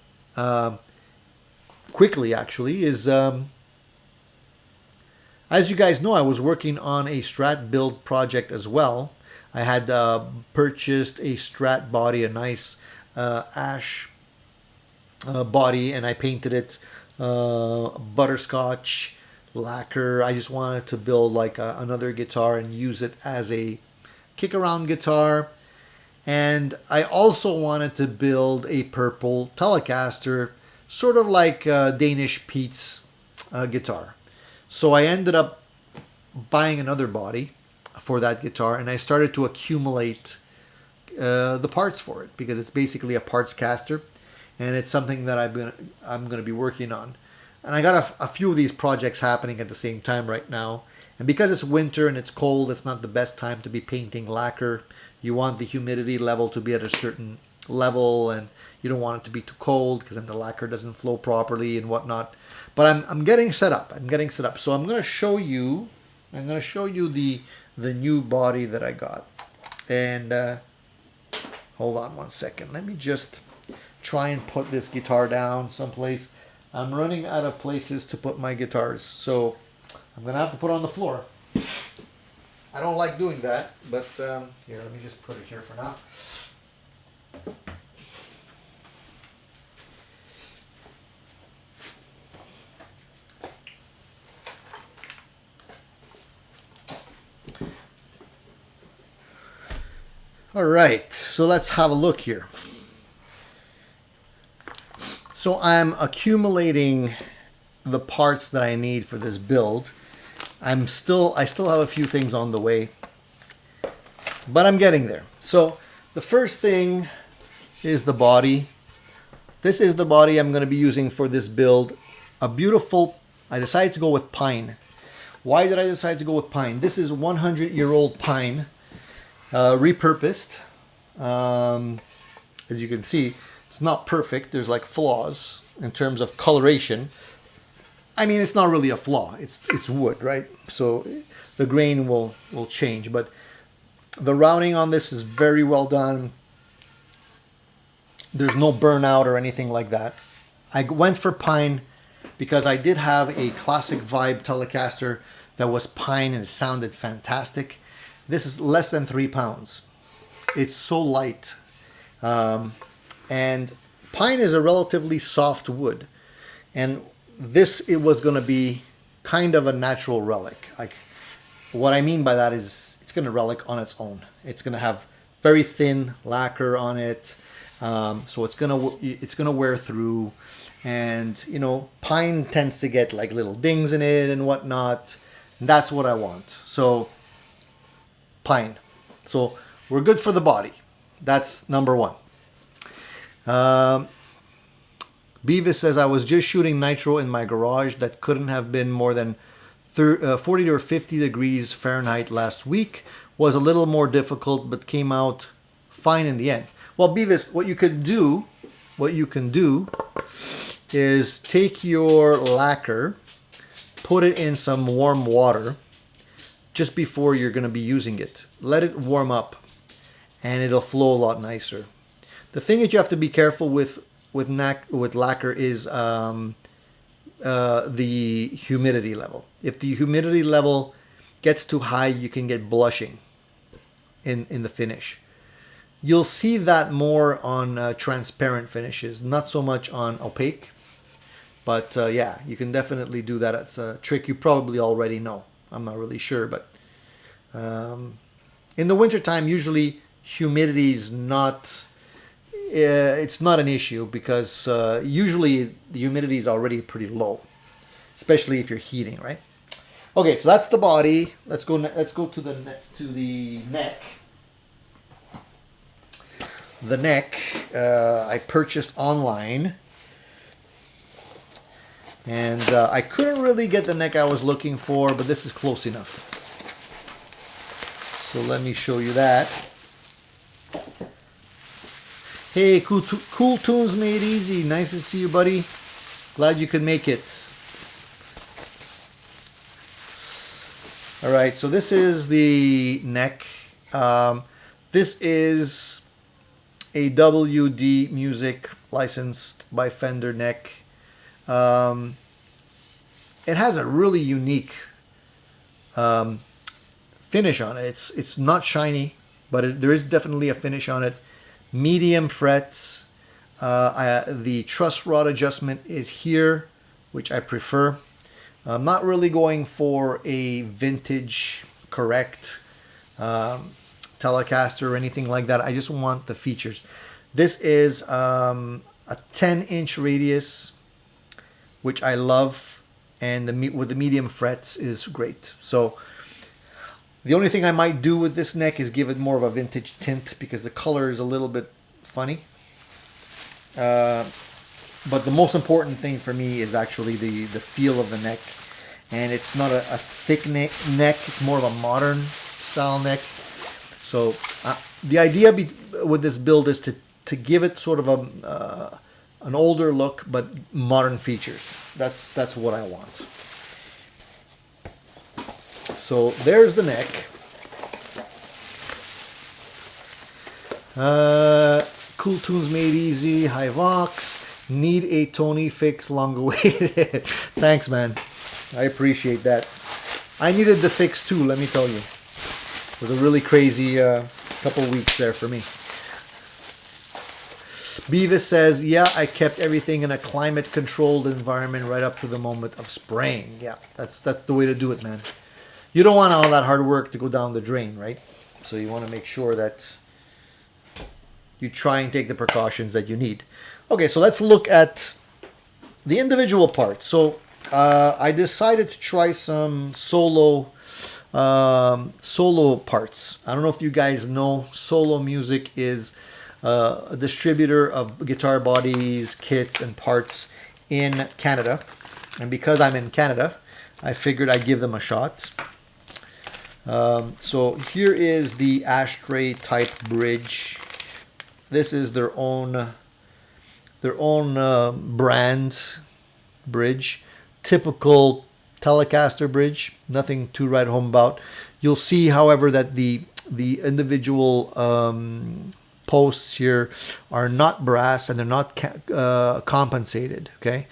Speaker 1: quickly actually, is... as you guys know, I was working on a Strat build project as well. I had purchased a Strat body, a nice ash body, and I painted it butterscotch lacquer. I just wanted to build like another guitar and use it as a kick around guitar. And I also wanted to build a purple Telecaster, sort of like Danish Pete's guitar. So I ended up buying another body for that guitar, and I started to accumulate the parts for it, because it's basically a parts caster, and it's something that I'm gonna be working on. And I got a few of these projects happening at the same time right now. And because it's winter and it's cold, it's not the best time to be painting lacquer. You want the humidity level to be at a certain level, and you don't want it to be too cold, because then the lacquer doesn't flow properly and whatnot. But I'm getting set up. So I'm going to show you. the new body that I got. And hold on one second. Let me just try and put this guitar down someplace. I'm running out of places to put my guitars, so I'm going to have to put it on the floor. I don't like doing that, but here, let me just put it here for now. All right, so let's have a look here. So I'm accumulating the parts that I need for this build. I still have a few things on the way, but I'm getting there. So the first thing is the body. This is the body I'm going to be using for this build. I decided to go with pine. Why did I decide to go with pine? This is 100-year-old pine. Repurposed. As you can see, it's not perfect. There's like flaws in terms of coloration. I mean, it's not really a flaw. It's wood, right? So the grain will change, but the routing on this is very well done. There's no burnout or anything like that. I went for pine because I did have a classic vibe Telecaster that was pine and it sounded fantastic. This is less than 3 pounds. It's so light. And Pine is a relatively soft wood, and this it was going to be kind of a natural relic. Like, what I mean by that is it's going to relic on its own. It's going to have very thin lacquer on it, so it's gonna wear through, and you know, pine tends to get like little dings in it and whatnot. And that's what I want. So pine. So we're good for the body. That's number one. Beavis says, I was just shooting nitro in my garage that couldn't have been more than 40 or 50 degrees Fahrenheit last week. Was a little more difficult, but came out fine in the end. Well, Beavis, what you can do is take your lacquer, put it in some warm water just before you're going to be using it. Let it warm up, and it'll flow a lot nicer. The thing that you have to be careful with lacquer is the humidity level. If the humidity level gets too high, you can get blushing in the finish. You'll see that more on transparent finishes, not so much on opaque. But yeah, you can definitely do that. It's a trick you probably already know. I'm not really sure, but in the wintertime, usually humidity is not, it's not an issue, because usually the humidity is already pretty low, especially if you're heating, right? Okay, so that's the body. Let's go to the neck. The neck I purchased online, and I couldn't really get the neck I was looking for, but this is close enough. So let me show you that. Hey, cool tunes made easy. Nice to see you, buddy. Glad you could make it. All right, so this is the neck. This is a WD Music licensed by Fender neck. It has a really unique finish on it. It's not shiny, but there is definitely a finish on it. Medium frets. The truss rod adjustment is here, which I prefer. I'm not really going for a vintage correct Telecaster or anything like that. I just want the features. This is a 10-inch radius, which I love, and with the medium frets is great. So the only thing I might do with this neck is give it more of a vintage tint, because the color is a little bit funny. But the most important thing for me is actually the feel of the neck. And it's not a thick neck. It's more of a modern style neck. So the idea with this build is to give it sort of an older look, but modern features. That's what I want. So there's the neck. Cool tunes made easy. High Vox. Need a Tony fix, long awaited. Thanks, man. I appreciate that. I needed the fix too, let me tell you. It was a really crazy couple weeks there for me. Beavis says, yeah, I kept everything in a climate-controlled environment right up to the moment of spraying. Yeah, that's the way to do it, man. You don't want all that hard work to go down the drain, right? So you want to make sure that you try and take the precautions that you need. Okay, so let's look at the individual parts. So I decided to try some solo parts. I don't know if you guys know, Solo Music is a distributor of guitar bodies, kits, and parts in Canada. And because I'm in Canada, I figured I'd give them a shot. So here is the ashtray type bridge. This is their own brand bridge. Typical Telecaster bridge. Nothing to write home about. You'll see, however, that the individual posts here are not brass and they're not compensated. Okay.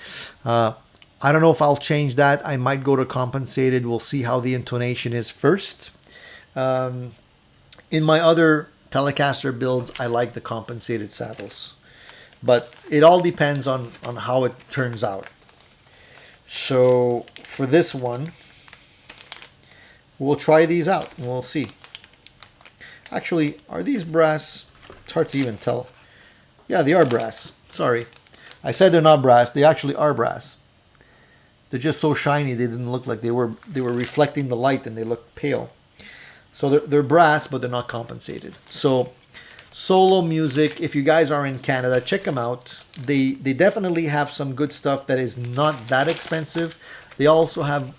Speaker 1: I don't know if I'll change that. I might go to compensated. We'll see how the intonation is first. In my other Telecaster builds, I like the compensated saddles. But it all depends on how it turns out. So for this one, we'll try these out and we'll see. Actually, are these brass? It's hard to even tell. Yeah, they are brass. Sorry. I said they're not brass. They actually are brass. They're just so shiny they didn't look like they were reflecting the light and they look pale. So they're brass, but they're not compensated. So Solo Music, if you guys are in Canada, check them out. They definitely have some good stuff that is not that expensive. They also have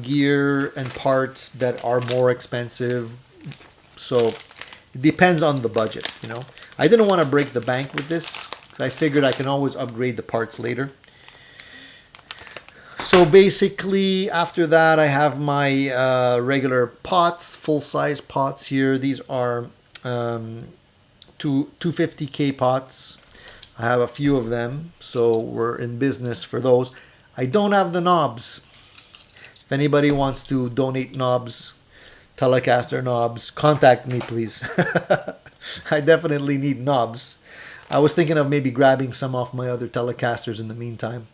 Speaker 1: gear and parts that are more expensive. So it depends on the budget, you know. I didn't want to break the bank with this because I figured I can always upgrade the parts later. So basically, after that, I have my regular pots, full-size pots here. These are 250K pots. I have a few of them, so we're in business for those. I don't have the knobs. If anybody wants to donate knobs, Telecaster knobs, contact me, please. I definitely need knobs. I was thinking of maybe grabbing some off my other Telecasters in the meantime,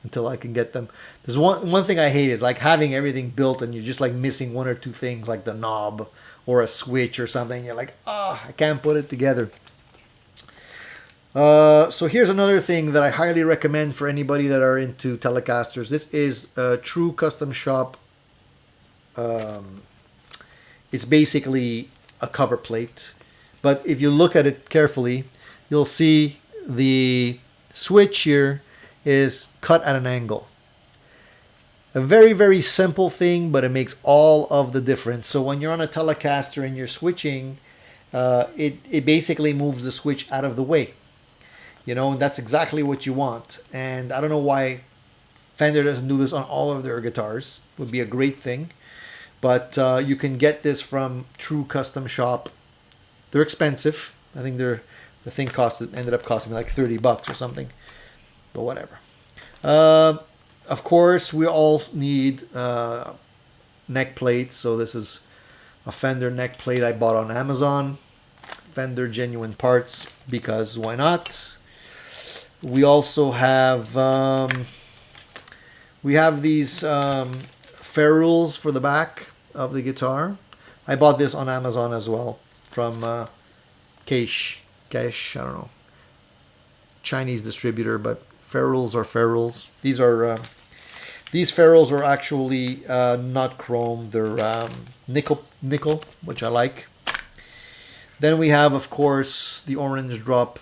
Speaker 1: until I can get them. There's one thing I hate is like having everything built and you're just like missing one or two things like the knob or a switch or something. You're like, I can't put it together. So here's another thing that I highly recommend for anybody that are into Telecasters. This is a true custom shop. It's basically a cover plate. But if you look at it carefully, you'll see the switch here is cut at an angle. A very, very simple thing, but it makes all of the difference. So when you're on a Telecaster and you're switching, it basically moves the switch out of the way. You know, and that's exactly what you want. And I don't know why Fender doesn't do this on all of their guitars. It would be a great thing. But you can get this from True Custom Shop. They're expensive. I think the thing ended up costing me like $30 or something. But whatever. Of course, we all need neck plates. So this is a Fender neck plate I bought on Amazon. Fender genuine parts, because why not? We also have these ferrules for the back of the guitar. I bought this on Amazon as well from Cash, I don't know, Chinese distributor, but ferrules are ferrules. These ferrules are actually not chrome. They're nickel, which I like. Then we have, of course, the orange drop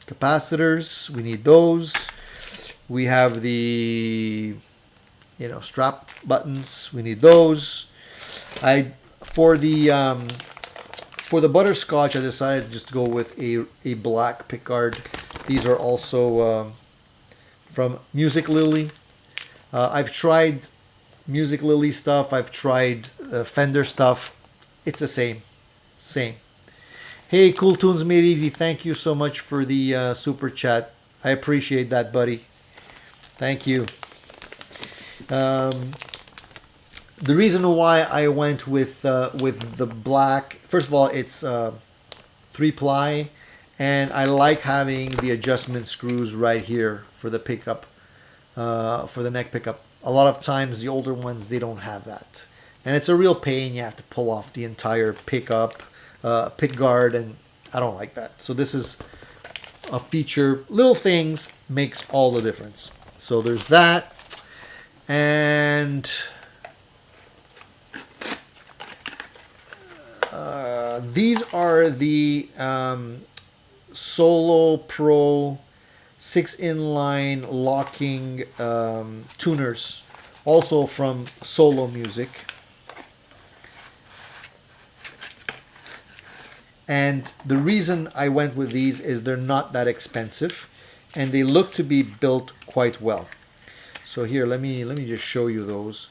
Speaker 1: capacitors. We need those. We have the strap buttons. We need those. For the butterscotch, I decided just to go with a black pickguard. These are also from Music Lily. I've tried Music Lily stuff. I've tried Fender stuff. It's the same. Hey, Cool Tunes Made Easy. Thank you so much for the super chat. I appreciate that, buddy. Thank you. The reason why I went with the black, first of all, it's 3-ply, and I like having the adjustment screws right here for the pickup, for the neck pickup. A lot of times the older ones, they don't have that, and it's a real pain. You have to pull off the entire pickup, pick guard, and I don't like that. So this is a feature. Little things makes all the difference. So there's that, and these are the Solo Pro 6-in-line locking tuners, also from Solo Music. And the reason I went with these is they're not that expensive, and they look to be built quite well. So here, let me just show you those,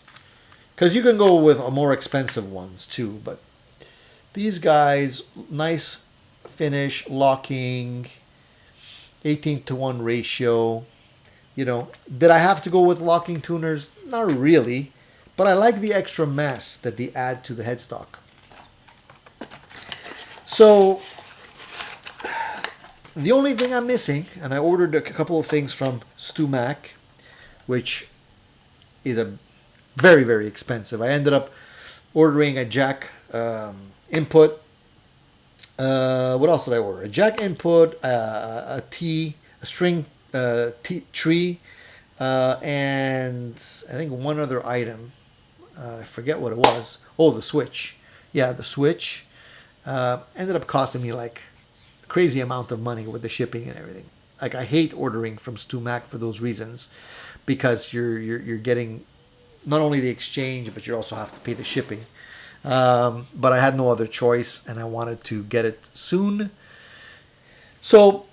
Speaker 1: because you can go with more expensive ones too, but these guys, nice finish, locking, 18:1 ratio. Did I have to go with locking tuners? Not really, but I like the extra mass that they add to the headstock. So the only thing I'm missing, and I ordered a couple of things from Stu Mac, which is a very, very expensive. I ended up ordering a jack input. What else did I order? A jack input, a string tree, and I think one other item. I forget what it was. Oh, the switch. Yeah, the switch. Ended up costing me like a crazy amount of money with the shipping and everything. Like, I hate ordering from Stu Mac for those reasons, because you're getting not only the exchange, but you also have to pay the shipping. But I had no other choice, and I wanted to get it soon. So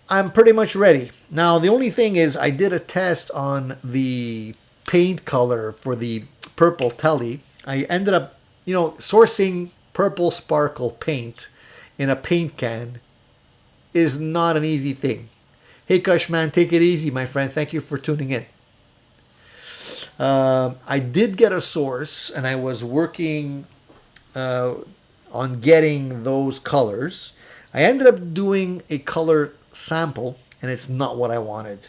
Speaker 1: I'm pretty much ready. Now, the only thing is I did a test on the paint color for the purple telly. I ended up, sourcing purple sparkle paint in a paint can is not an easy thing. Hey, Kushman, take it easy, my friend. Thank you for tuning in. I did get a source, and I was working on getting those colors. I ended up doing a color sample, and it's not what I wanted.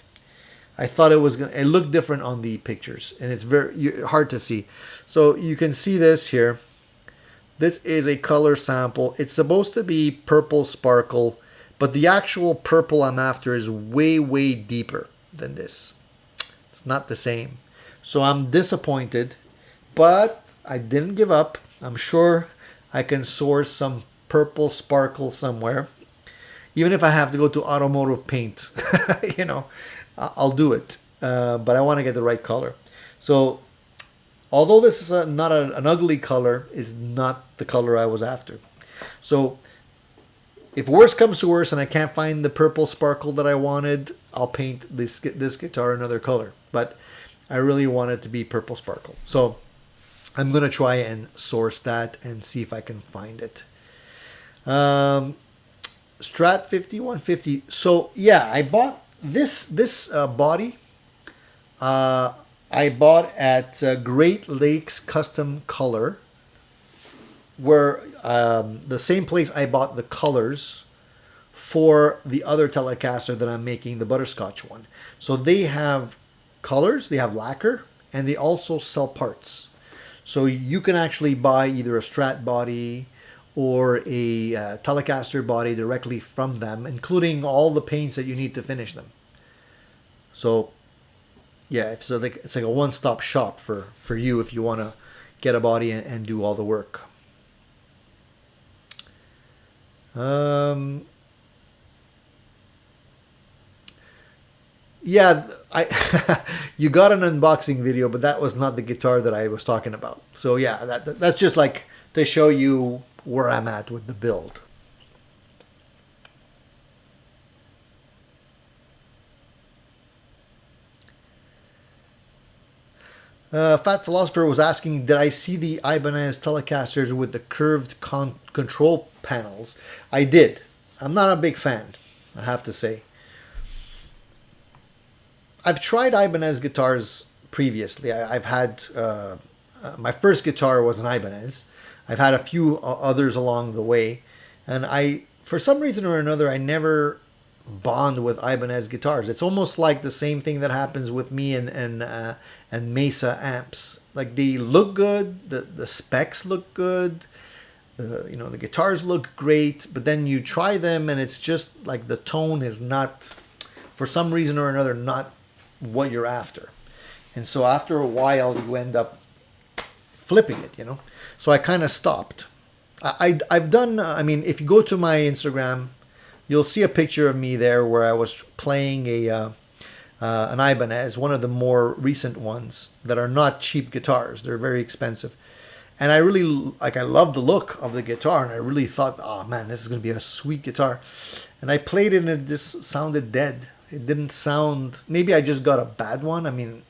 Speaker 1: I thought it looked different on the pictures, and it's very hard to see. So you can see this here. This is a color sample. It's supposed to be purple sparkle, but the actual purple I'm after is way, way deeper than this. It's not the same. So I'm disappointed, but I didn't give up. I'm sure I can source some purple sparkle somewhere. Even if I have to go to automotive paint, I'll do it. But I want to get the right color. So although this is not an ugly color, it's not the color I was after. So if worse comes to worse and I can't find the purple sparkle that I wanted, I'll paint this guitar another color. But I really want it to be purple sparkle. So I'm going to try and source that and see if I can find it. Strat 5150. So yeah, I bought this body. I bought at Great Lakes Custom Color, where the same place I bought the colors for the other Telecaster that I'm making, the butterscotch one. So they have colors, they have lacquer, and they also sell parts. So you can actually buy either a Strat body or a Telecaster body directly from them, including all the paints that you need to finish them. So yeah, it's like a one-stop shop for you if you want to get a body and do all the work. Yeah, you got an unboxing video, but that was not the guitar that I was talking about. So yeah, that's just like to show you where I'm at with the build. Fat Philosopher was asking, did I see the Ibanez Telecasters with the curved control panels? I did. I'm not a big fan, I have to say. I've tried Ibanez guitars previously. I've had, my first guitar was an Ibanez. I've had a few others along the way. And for some reason or another, I never bond with Ibanez guitars. It's almost like the same thing that happens with me and Mesa amps. Like, they look good, the specs look good, the guitars look great, but then you try them and it's just like the tone is not, for some reason or another, not what you're after. And so after a while you end up flipping it, So I kind of stopped. I've done, if you go to my Instagram, you'll see a picture of me there where I was playing an Ibanez, one of the more recent ones that are not cheap guitars. They're very expensive. And I really, I love the look of the guitar, and I really thought, oh man, this is going to be a sweet guitar. And I played it and it just sounded dead. It didn't sound, maybe I just got a bad one. I'm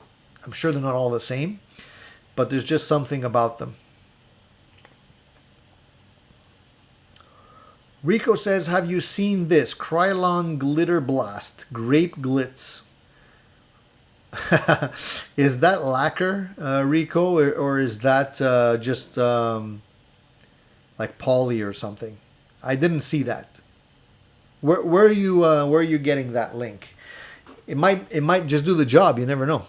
Speaker 1: sure they're not all the same, but there's just something about them. Rico says, have you seen this? Krylon Glitter Blast, Grape Glitz. Is that lacquer, Rico, or is that just like poly or something? I didn't see that. Where are you getting that link? It might just do the job. You never know.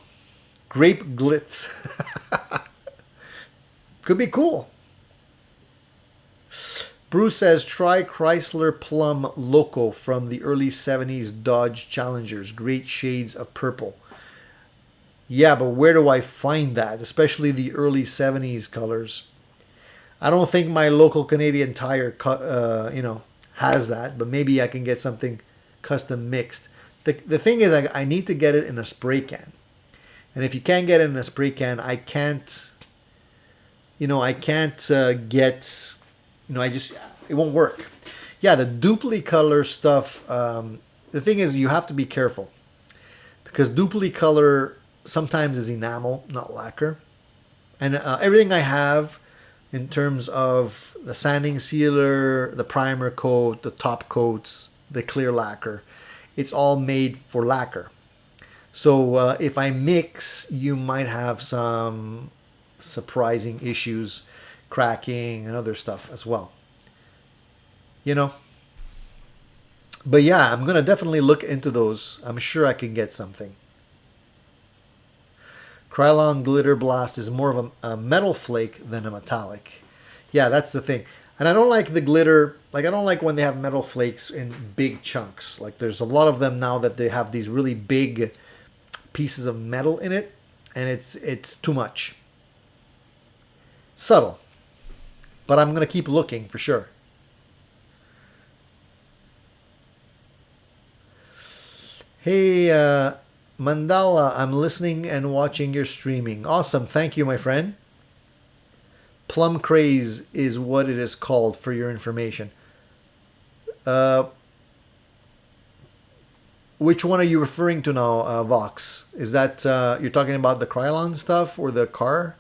Speaker 1: Grape glitz could be cool. Bruce says try Chrysler Plum Loco from the early 70s Dodge Challengers. Great shades of purple. Yeah, but where do I find that? Especially the early 70s colors. I don't think my local Canadian Tire, has that. But maybe I can get something custom mixed. The thing is, I need to get it in a spray can. And if you can't get it in a spray can, I can't get, it won't work. Yeah, the duplicolor stuff, the thing is you have to be careful. Because duplicolor sometimes is enamel, not lacquer. And everything I have in terms of the sanding sealer, the primer coat, the top coats, the clear lacquer, it's all made for lacquer. So if I mix, you might have some surprising issues, cracking and other stuff as well. But yeah, I'm going to definitely look into those. I'm sure I can get something. Krylon Glitter Blast is more of a metal flake than a metallic. Yeah, that's the thing. And I don't like the glitter. Like, I don't like when they have metal flakes in big chunks. Like, there's a lot of them now that they have these really big pieces of metal in it. And it's too much. Subtle. But I'm going to keep looking for sure. Hey, Mandala, I'm listening and watching your streaming. Awesome. Thank you, my friend. Plum Craze is what it is called for your information. Which one are you referring to now, Vox? Is that, you're talking about the Krylon stuff or the car?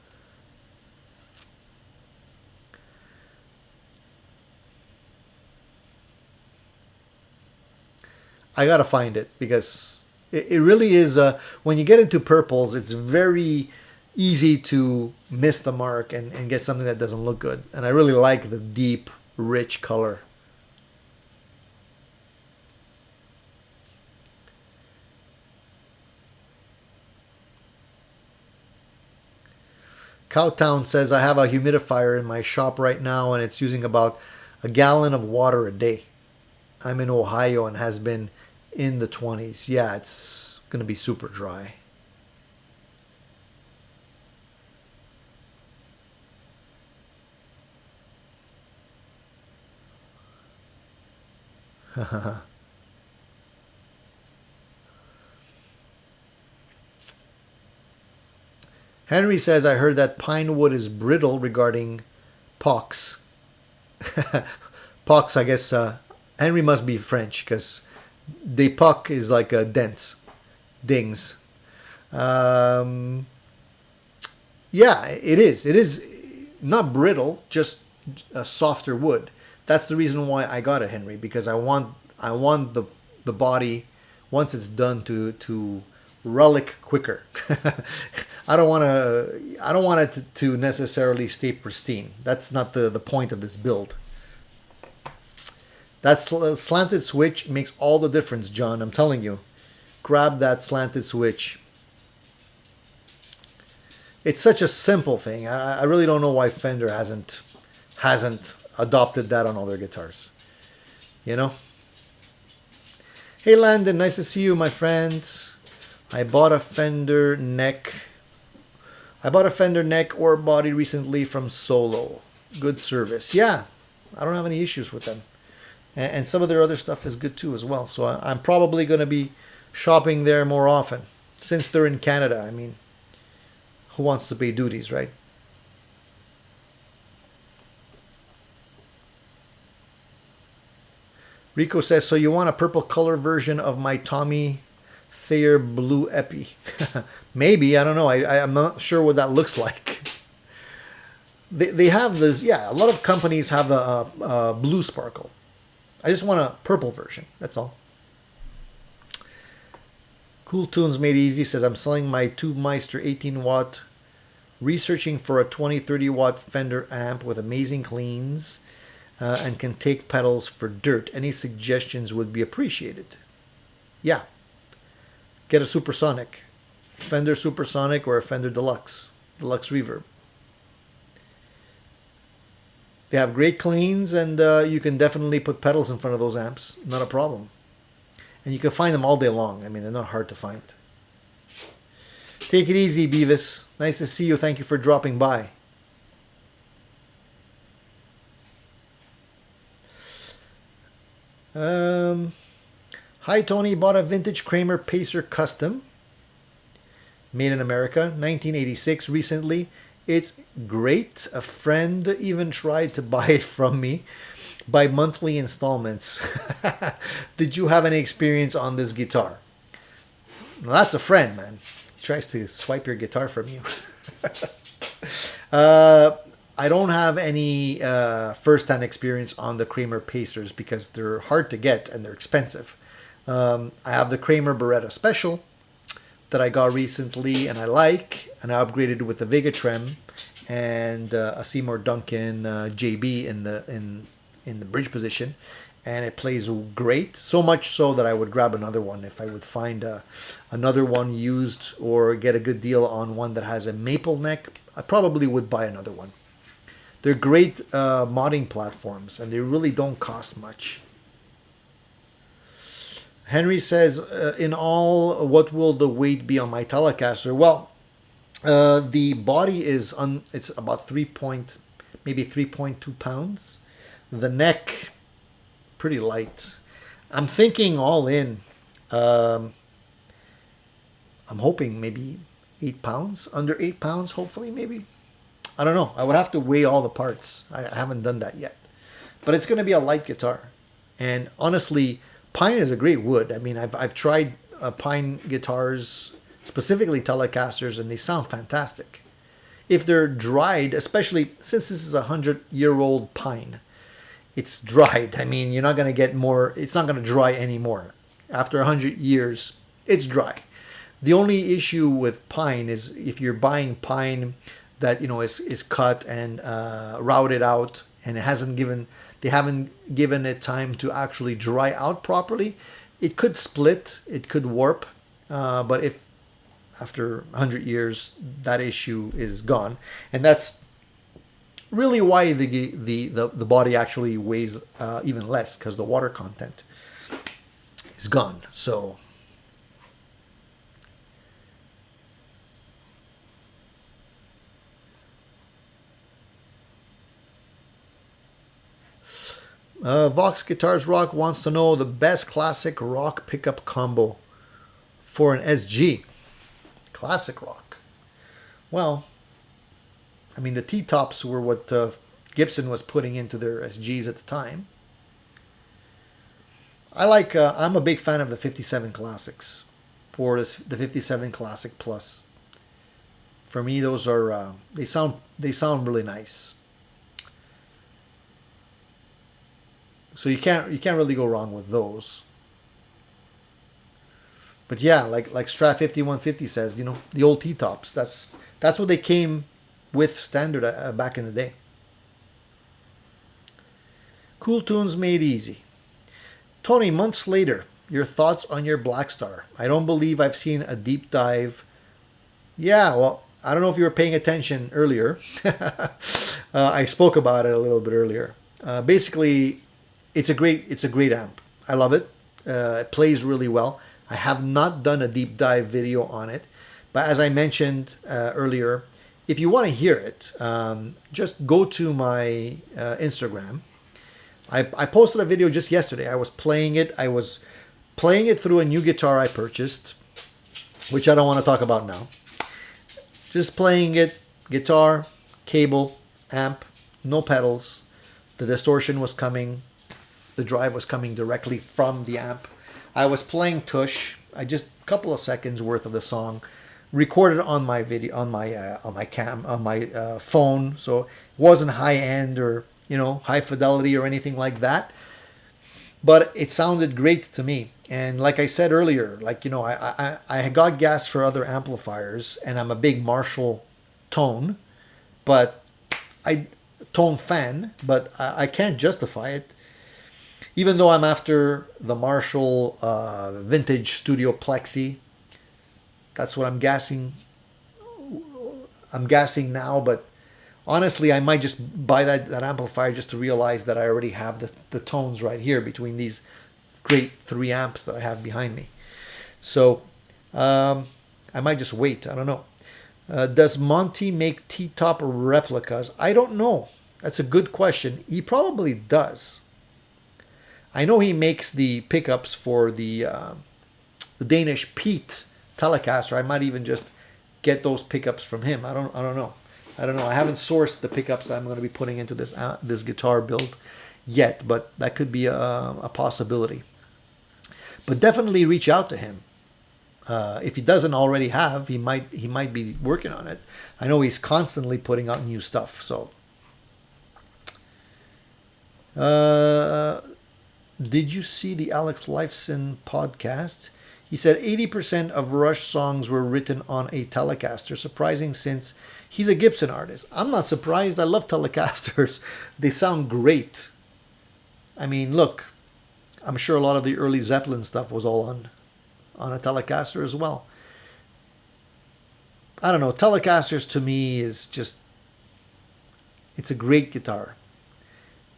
Speaker 1: I gotta find it because it really is. When you get into purples, it's very easy to miss the mark and get something that doesn't look good. And I really like the deep, rich color. Cowtown says, I have a humidifier in my shop right now and it's using about a gallon of water a day. I'm in Ohio and has been in the 20s. Yeah, it's going to be super dry. Henry says, I heard that pine wood is brittle regarding pox. Pox, I guess, Henry must be French because d'époque is like a dents, dings. Yeah, it is. It is not brittle, just a softer wood. That's the reason why I got it, Henry, because I want the body once it's done to relic quicker. I don't want it to necessarily stay pristine. That's not the point of this build. That slanted switch makes all the difference, John. I'm telling you. Grab that slanted switch. It's such a simple thing. I really don't know why Fender hasn't adopted that on all their guitars. You know? Hey Landon, nice to see you, my friend. I bought a Fender neck or body recently from Solo. Good service. Yeah, I don't have any issues with them. And some of their other stuff is good too as well. So I'm probably going to be shopping there more often. Since they're in Canada, I mean, who wants to pay duties, right? Rico says, so you want a purple color version of my Tommy Thayer Blue Epi? Maybe, I don't know. I'm not sure what that looks like. They have this, yeah, a lot of companies have a blue sparkle. I just want a purple version. That's all. Cool Tunes Made Easy says, I'm selling my Tubemeister 18 watt, researching for a 20-30 watt Fender amp with amazing cleans. and can take pedals for dirt. Any suggestions would be appreciated. Yeah, get a supersonic, Fender Supersonic or a Fender Deluxe Reverb. They have great cleans, and you can definitely put pedals in front of those amps, not a problem. And you can find them all day long. I mean, they're not hard to find. Take it easy, Beavis. Nice to see you. Thank you for dropping by. Hi, Tony. Bought a vintage Kramer Pacer Custom. Made in America, 1986, recently. It's great. A friend even tried to buy it from me by monthly installments. Did you have any experience on this guitar? Well, that's a friend, man. He tries to swipe your guitar from you. I don't have any first-hand experience on the Kramer Pacers because they're hard to get and they're expensive. I have the Kramer Beretta Special that I got recently and I like, and I upgraded with the Vega Trem and a Seymour Duncan JB in the bridge position, and it plays great. So much so that I would grab another one if I would find another one used or get a good deal on one that has a maple neck. I probably would buy another one. They're great modding platforms, and they really don't cost much. Henry says, in all, what will the weight be on my Telecaster? Well, the body is it's about maybe 3.2 pounds. The neck, pretty light. I'm thinking all in. I'm hoping maybe 8 pounds, under 8 pounds, hopefully, maybe. I don't know. I would have to weigh all the parts. I haven't done that yet. But it's going to be a light guitar. And honestly, pine is a great wood. I mean, I've tried pine guitars, specifically Telecasters, and they sound fantastic. If they're dried, especially since this is a 100-year-old pine, it's dried. I mean, you're not going to get more. It's not going to dry anymore. After 100 years, it's dry. The only issue with pine is if you're buying pine that is cut and routed out, and they haven't given it time to actually dry out properly, it could split, it could warp. But if after 100 years that issue is gone, and that's really why the body actually weighs even less, because the water content is gone. So Vox Guitars Rock wants to know the best classic rock pickup combo for an SG. Classic rock. Well, I mean, the T-tops were what Gibson was putting into their SGs at the time. I'm a big fan of the 57 Classics for the 57 Classic Plus. For me, those are they sound really nice. So you can't really go wrong with those. But yeah, like Strat 5150 says, the old T-tops. That's what they came with standard back in the day. Cool tunes made easy. Tony, months later, your thoughts on your Black Star. I don't believe I've seen a deep dive. Yeah, well, I don't know if you were paying attention earlier. I spoke about it a little bit earlier. Basically, it's a great amp. I love it. It plays really well. I have not done a deep dive video on it, but as I mentioned earlier, if you want to hear it, just go to my Instagram. I posted a video just yesterday. I was playing it. I was playing it through a new guitar I purchased, which I don't want to talk about now. Just playing it, guitar, cable, amp, no pedals. The distortion was coming. The drive was coming directly from the amp. I was playing tush. I just a couple of seconds worth of the song, recorded on my video on my phone. So it wasn't high end or high fidelity or anything like that. But it sounded great to me. And like I said earlier, I got gas for other amplifiers, and I'm a big Marshall tone, but tone fan, but I can't justify it. Even though I'm after the Marshall Vintage Studio Plexi. That's what I'm gassing. I'm gassing now, but honestly, I might just buy that amplifier just to realize that I already have the tones right here between these great 3 amps that I have behind me. So I might just wait. I don't know. Does Monty make T-top replicas? I don't know. That's a good question. He probably does. I know he makes the pickups for the Danish Pete Telecaster. I might even just get those pickups from him. I don't know. I haven't sourced the pickups I'm going to be putting into this guitar build yet, but that could be a possibility. But definitely reach out to him. If he doesn't already have, he might be working on it. I know he's constantly putting out new stuff. So, did you see the Alex Lifeson podcast? He said 80% of Rush songs were written on a Telecaster. Surprising since he's a Gibson artist. I'm not surprised. I love Telecasters. They sound great. I mean, look, I'm sure a lot of the early Zeppelin stuff was all on a Telecaster as well. I don't know. Telecasters to me is just, it's a great guitar.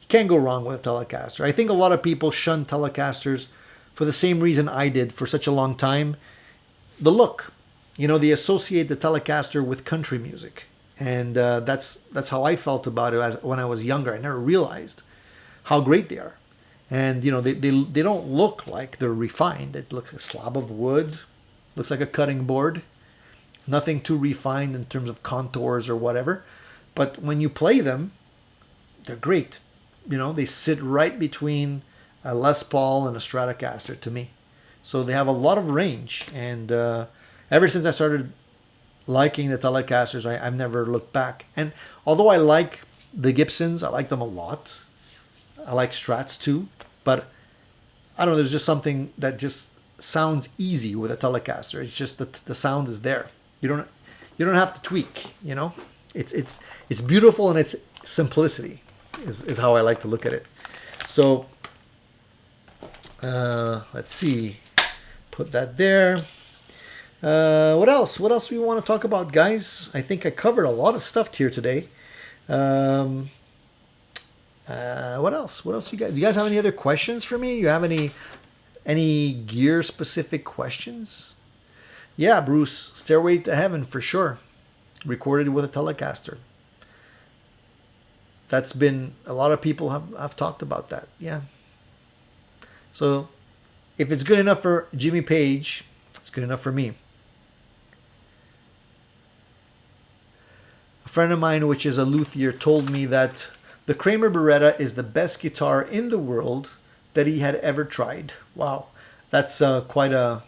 Speaker 1: You can't go wrong with a Telecaster. I think a lot of people shun Telecasters for the same reason I did for such a long time. The look. You know, they associate the Telecaster with country music. And that's how I felt about it when I was younger. I never realized how great they are. And, you know, they don't look like they're refined. It looks like a slab of wood. Looks like a cutting board. Nothing too refined in terms of contours or whatever. But when you play them, they're great. You know, they sit right between a Les Paul and a Stratocaster to me. So they have a lot of range. And ever since I started liking the Telecasters, I've never looked back. And although I like the Gibsons, I like them a lot. I like Strats too. But I don't know, there's just something that just sounds easy with a Telecaster. It's just that the sound is there. You don't have to tweak, you know? It's beautiful in its simplicity is how I like to look at it. So let's see. Put that there. What else? What else we want to talk about, guys? I think I covered a lot of stuff here today. What else? What else you guys? Do you guys have any other questions for me? You have any gear specific questions? Yeah, Bruce, Stairway to Heaven for sure. Recorded with a Telecaster. That's been, a lot of people have talked about that. Yeah. So if it's good enough for Jimmy Page, it's good enough for me. A friend of mine, which is a luthier, told me that the Kramer Beretta is the best guitar in the world that he had ever tried. Wow, that's quite a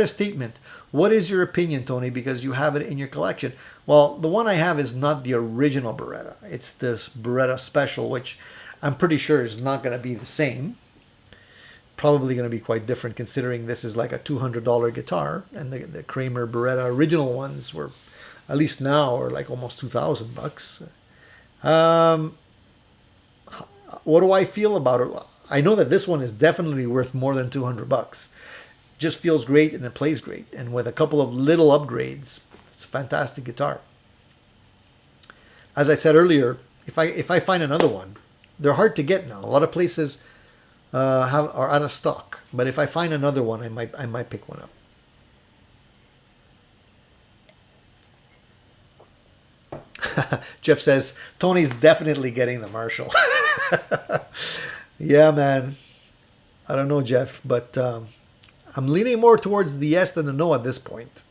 Speaker 1: statement. What is your opinion, Tony? Because you have it in your collection. Well, the one I have is not the original Beretta. It's this Beretta Special, which I'm pretty sure is not going to be the same. Probably going to be quite different, considering this is like a $200 guitar, and the Kramer Beretta original ones were, at least now, are like almost $2,000. What do I feel about it? I know that this one is definitely worth more than $200. Just feels great and it plays great. And with a couple of little upgrades, it's a fantastic guitar. As I said earlier, if I find another one, they're hard to get now. A lot of places are out of stock. But if I find another one, I might pick one up. Jeff says, Tony's definitely getting the Marshall. Yeah, man. I don't know, Jeff, but I'm leaning more towards the yes than the no at this point.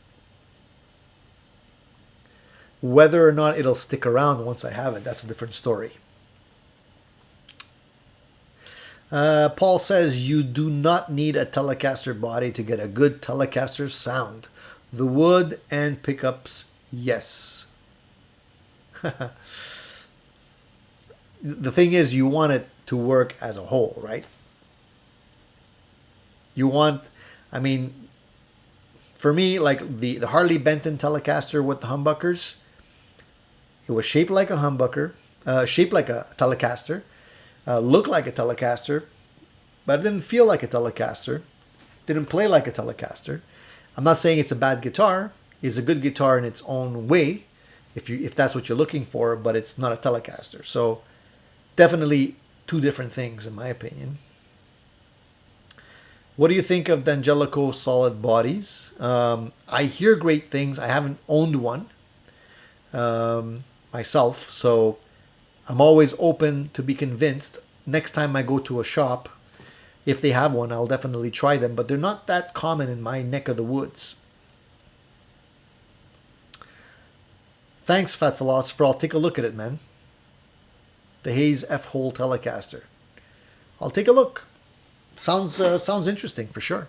Speaker 1: Whether or not it'll stick around once I have it, that's a different story. Paul says, you do not need a Telecaster body to get a good Telecaster sound. The wood and pickups, yes. The thing is, you want it to work as a whole, right? You want, I mean, for me, like the Harley Benton Telecaster with the humbuckers, It was shaped like a humbucker, shaped like a Telecaster, looked like a Telecaster, but it didn't feel like a Telecaster. Didn't play like a Telecaster. I'm not saying it's a bad guitar. It's a good guitar in its own way, if that's what you're looking for, but it's not a Telecaster. So definitely two different things in my opinion. What do you think of the Angelico solid bodies? I hear great things. I haven't owned one myself, so I'm always open to be convinced. Next time I go to a shop, if they have one, I'll definitely try them, but they're not that common in my neck of the woods. Thanks, Fat Philosopher. I'll take a look at it, man. The Hayes F-Hole Telecaster. I'll take a look. Sounds interesting for sure.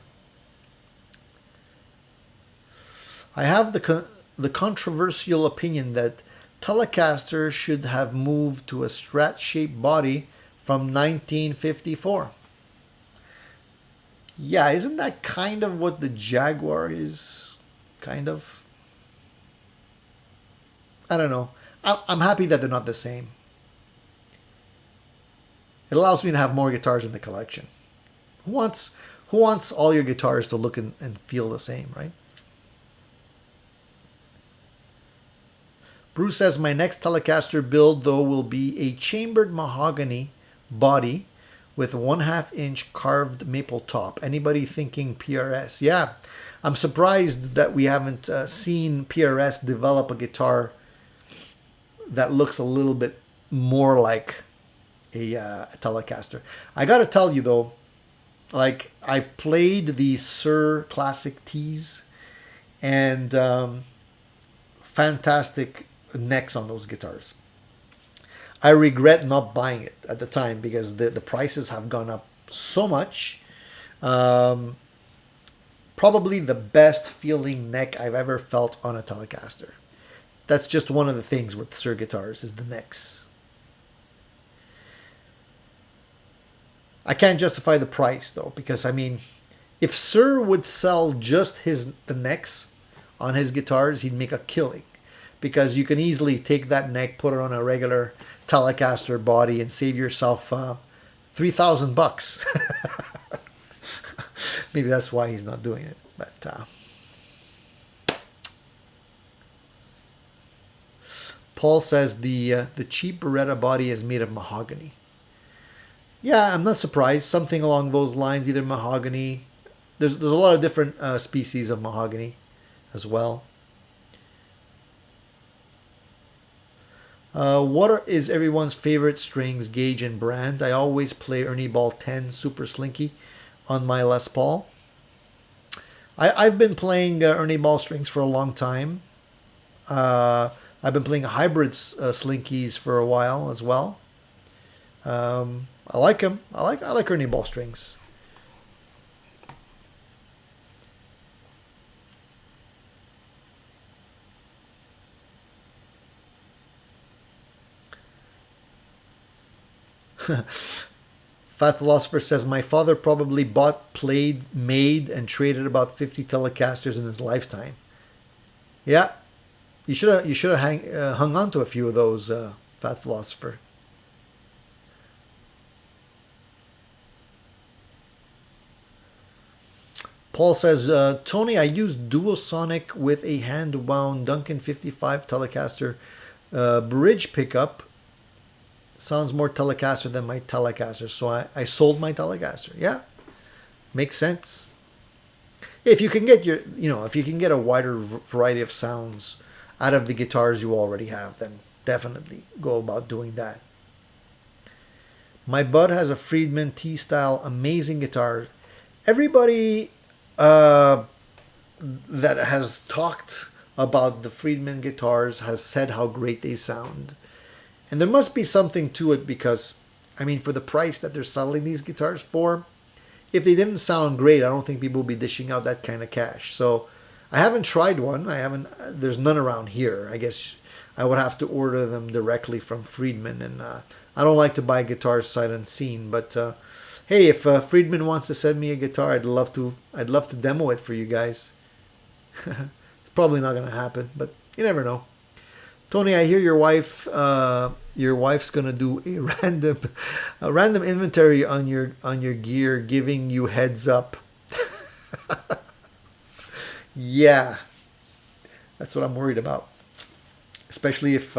Speaker 1: I have the controversial opinion that Telecaster should have moved to a Strat-shaped body from 1954. Yeah, isn't that kind of what the Jaguar is? Kind of. I don't know. I'm happy that they're not the same. It allows me to have more guitars in the collection. Who wants all your guitars to look and feel the same, right? Bruce says, my next Telecaster build, though, will be a chambered mahogany body with a 1/2 inch carved maple top. Anybody thinking PRS? Yeah, I'm surprised that we haven't seen PRS develop a guitar that looks a little bit more like a Telecaster. I gotta tell you though, like I've played the Sir Classic Tees and fantastic necks on those guitars. I regret not buying it at the time because the prices have gone up so much. Probably the best feeling neck I've ever felt on a Telecaster. That's just one of the things with Sir guitars is the necks. I can't justify the price though, because I mean, if Sir would sell just the necks on his guitars, he'd make a killing. Because you can easily take that neck, put it on a regular Telecaster body, and save yourself $3,000. Maybe that's why he's not doing it. But Paul says the cheap Beretta body is made of mahogany. Yeah, I'm not surprised. Something along those lines, either mahogany. There's a lot of different species of mahogany as well. What is everyone's favorite strings, gauge, and brand? I always play Ernie Ball 10 Super Slinky on my Les Paul. I've been playing Ernie Ball strings for a long time. I've been playing hybrid Slinkies for a while as well. I like them. I like Ernie Ball strings. Fat Philosopher says, my father probably bought, played, made, and traded about 50 Telecasters in his lifetime. Yeah, you should have hung on to a few of those, Fat Philosopher. Paul says, Tony, I used Duosonic with a hand-wound Duncan 55 Telecaster bridge pickup. Sounds more Telecaster than my Telecaster, so I sold my Telecaster. Yeah, makes sense. If you can get if you can get a wider variety of sounds out of the guitars you already have, then definitely go about doing that. My bud has a Friedman T-style amazing guitar. Everybody that has talked about the Friedman guitars has said how great they sound. And there must be something to it because, I mean, for the price that they're selling these guitars for, if they didn't sound great, I don't think people would be dishing out that kind of cash. So I haven't tried one. There's none around here. I guess I would have to order them directly from Friedman. And I don't like to buy guitars sight unseen. But hey, if Friedman wants to send me a guitar, I'd love to demo it for you guys. It's probably not going to happen, but you never know. Tony, I hear your wife's gonna do a random inventory on your gear, giving you heads up. Yeah, that's what I'm worried about. Especially if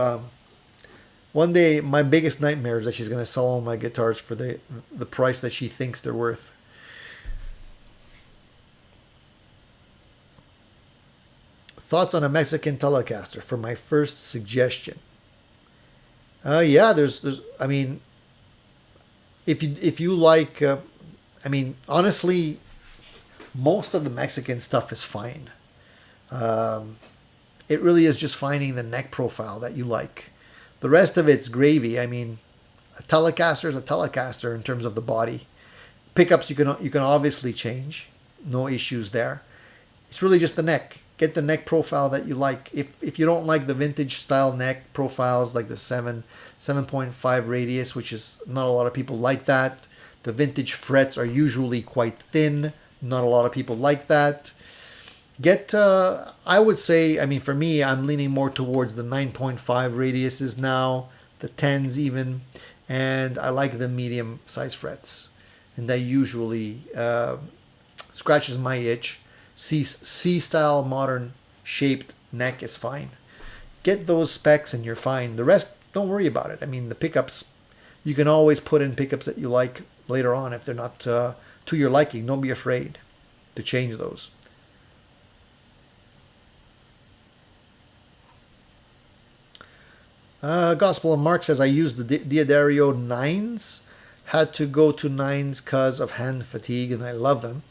Speaker 1: one day my biggest nightmare is that she's gonna sell all my guitars for the price that she thinks they're worth. Thoughts on a Mexican Telecaster for my first suggestion. Yeah, there's. I mean, if you like, I mean, honestly, most of the Mexican stuff is fine. It really is just finding the neck profile that you like. The rest of it's gravy. I mean, a Telecaster is a Telecaster in terms of the body. Pickups you can obviously change, no issues there. It's really just the neck. Get the neck profile that you like. If you don't like the vintage style neck profiles like the 7.5 radius, which is not a lot of people like that. The vintage frets are usually quite thin. Not a lot of people like that. Get, I would say, I mean, for me, I'm leaning more towards the 9.5 radiuses now, the 10s even, and I like the medium size frets. And that usually scratches my itch. C-style modern shaped neck is fine. Get those specs and you're fine. The rest, don't worry about it. I mean, the pickups, you can always put in pickups that you like later on if they're not to your liking. Don't be afraid to change those. Gospel of Mark says, I used the Diodario 9s. Had to go to 9s because of hand fatigue, and I love them.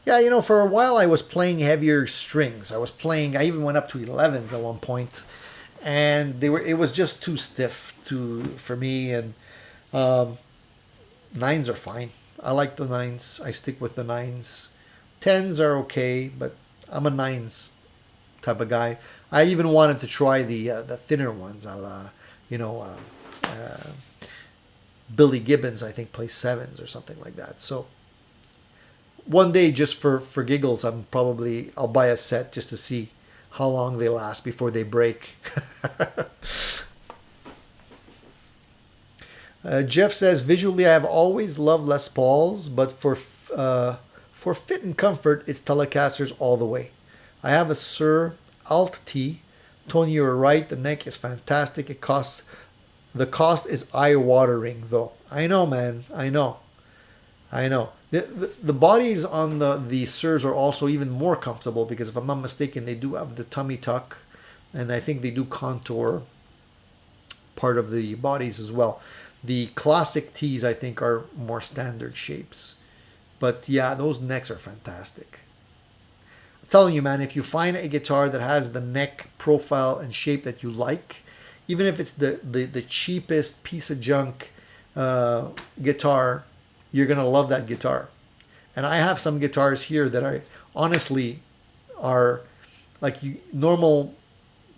Speaker 1: Yeah, you know, for a while I was playing heavier strings. I even went up to 11s at one point, and it was just too stiff for me, and 9s are fine. I like the 9s. I stick with the 9s. 10s are okay, but I'm a 9s type of guy. I even wanted to try the thinner ones. Billy Gibbons, I think, plays 7s or something like that. So one day, just for giggles, I'll buy a set just to see how long they last before they break. Jeff says, visually, I have always loved Les Pauls, but for fit and comfort, it's Telecasters all the way. I have a Sir Alt T. Tony, you're right. The neck is fantastic. The cost is eye-watering, though. I know, man. I know. The bodies on the Sirs are also even more comfortable because, if I'm not mistaken, they do have the tummy tuck, and I think they do contour part of the bodies as well. The classic Ts, I think, are more standard shapes. But yeah, those necks are fantastic. I'm telling you, man, if you find a guitar that has the neck profile and shape that you like, even if it's the cheapest piece of junk guitar, you're going to love that guitar. And I have some guitars here that I honestly are like, normal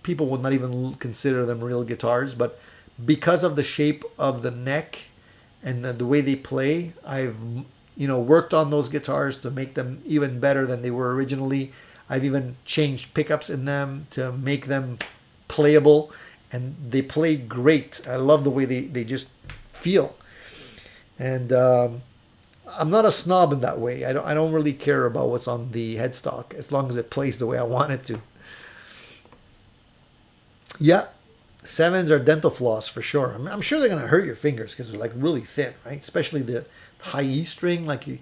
Speaker 1: people would not even consider them real guitars, but because of the shape of the neck and the way they play, I've worked on those guitars to make them even better than they were originally. I've even changed pickups in them to make them playable, and they play great. I love the way they just feel. And I'm not a snob in that way. I don't really care about what's on the headstock as long as it plays the way I want it to. Yeah, 7s are dental floss for sure. I'm sure they're gonna hurt your fingers because they're like really thin, right? Especially the high E string. Like you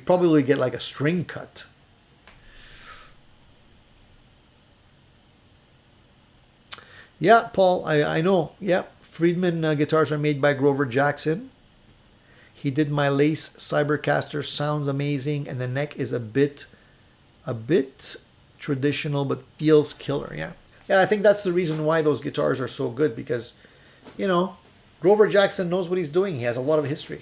Speaker 1: probably get like a string cut. Yeah, Paul, I know. Yeah, Friedman guitars are made by Grover Jackson. He did my Lace Cybercaster, sounds amazing, and the neck is a bit traditional, but feels killer. Yeah, I think that's the reason why those guitars are so good, because, Grover Jackson knows what he's doing. He has a lot of history.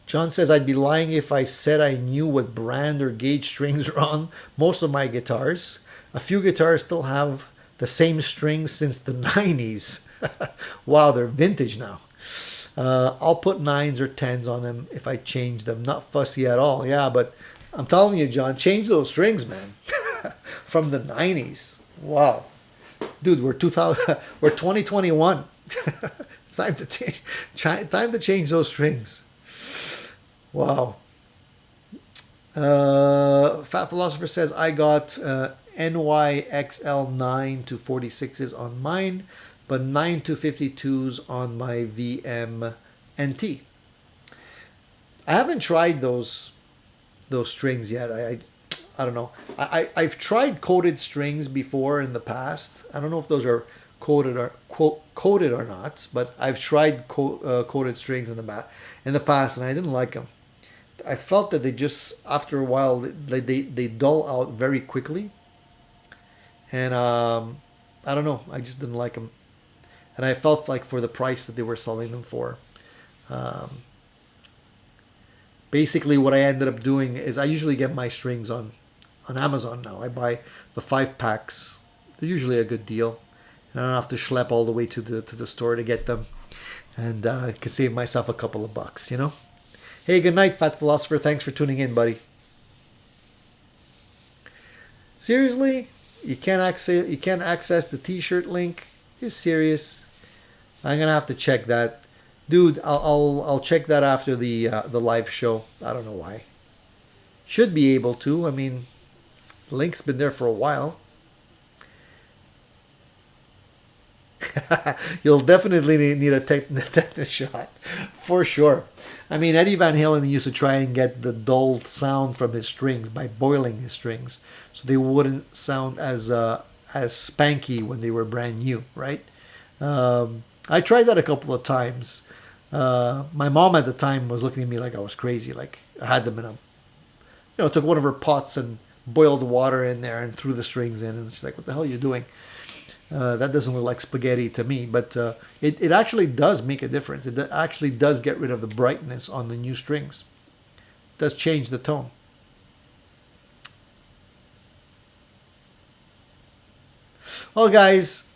Speaker 1: John says, I'd be lying if I said I knew what brand or gauge strings are on most of my guitars. A few guitars still have the same strings since the 90s. Wow, they're vintage now. I'll put 9s or 10s on them if I change them. Not fussy at all. Yeah, but I'm telling you, John, change those strings, man. From the 90s. Wow. Dude, we're 2021. It's time to change. Time to change those strings. Wow. Fat Philosopher says I got NYXL 9 to 46s on mine, but 9 to 52s on my VM NT. I haven't tried those strings yet. I don't know. I've tried coated strings before in the past. I don't know if those are coated or not, but I've tried coated strings in the past, and I didn't like them. I felt that they just, after a while, they dull out very quickly, and I don't know. I just didn't like them, and I felt like for the price that they were selling them for. Basically, what I ended up doing is I usually get my strings on Amazon now. I buy the 5-packs. They're usually a good deal, and I don't have to schlep all the way to the store to get them, and I can save myself a couple of bucks, you know. Hey, good night, Fat Philosopher. Thanks for tuning in, buddy. Seriously, you can't access the T-shirt link. You're serious? I'm gonna have to check that, dude. I'll check that after the live show. I don't know why. Should be able to. I mean, the link's been there for a while. You'll definitely need a tetanus shot, for sure. I mean, Eddie Van Halen used to try and get the dulled sound from his strings by boiling his strings, so they wouldn't sound as spanky when they were brand new, right? I tried that a couple of times. My mom at the time was looking at me like I was crazy, like I had them in a, took one of her pots and boiled water in there and threw the strings in, and she's like, "What the hell are you doing?" That doesn't look like spaghetti to me, but it actually does make a difference. It actually does get rid of the brightness on the new strings. It does change the tone. Well, guys,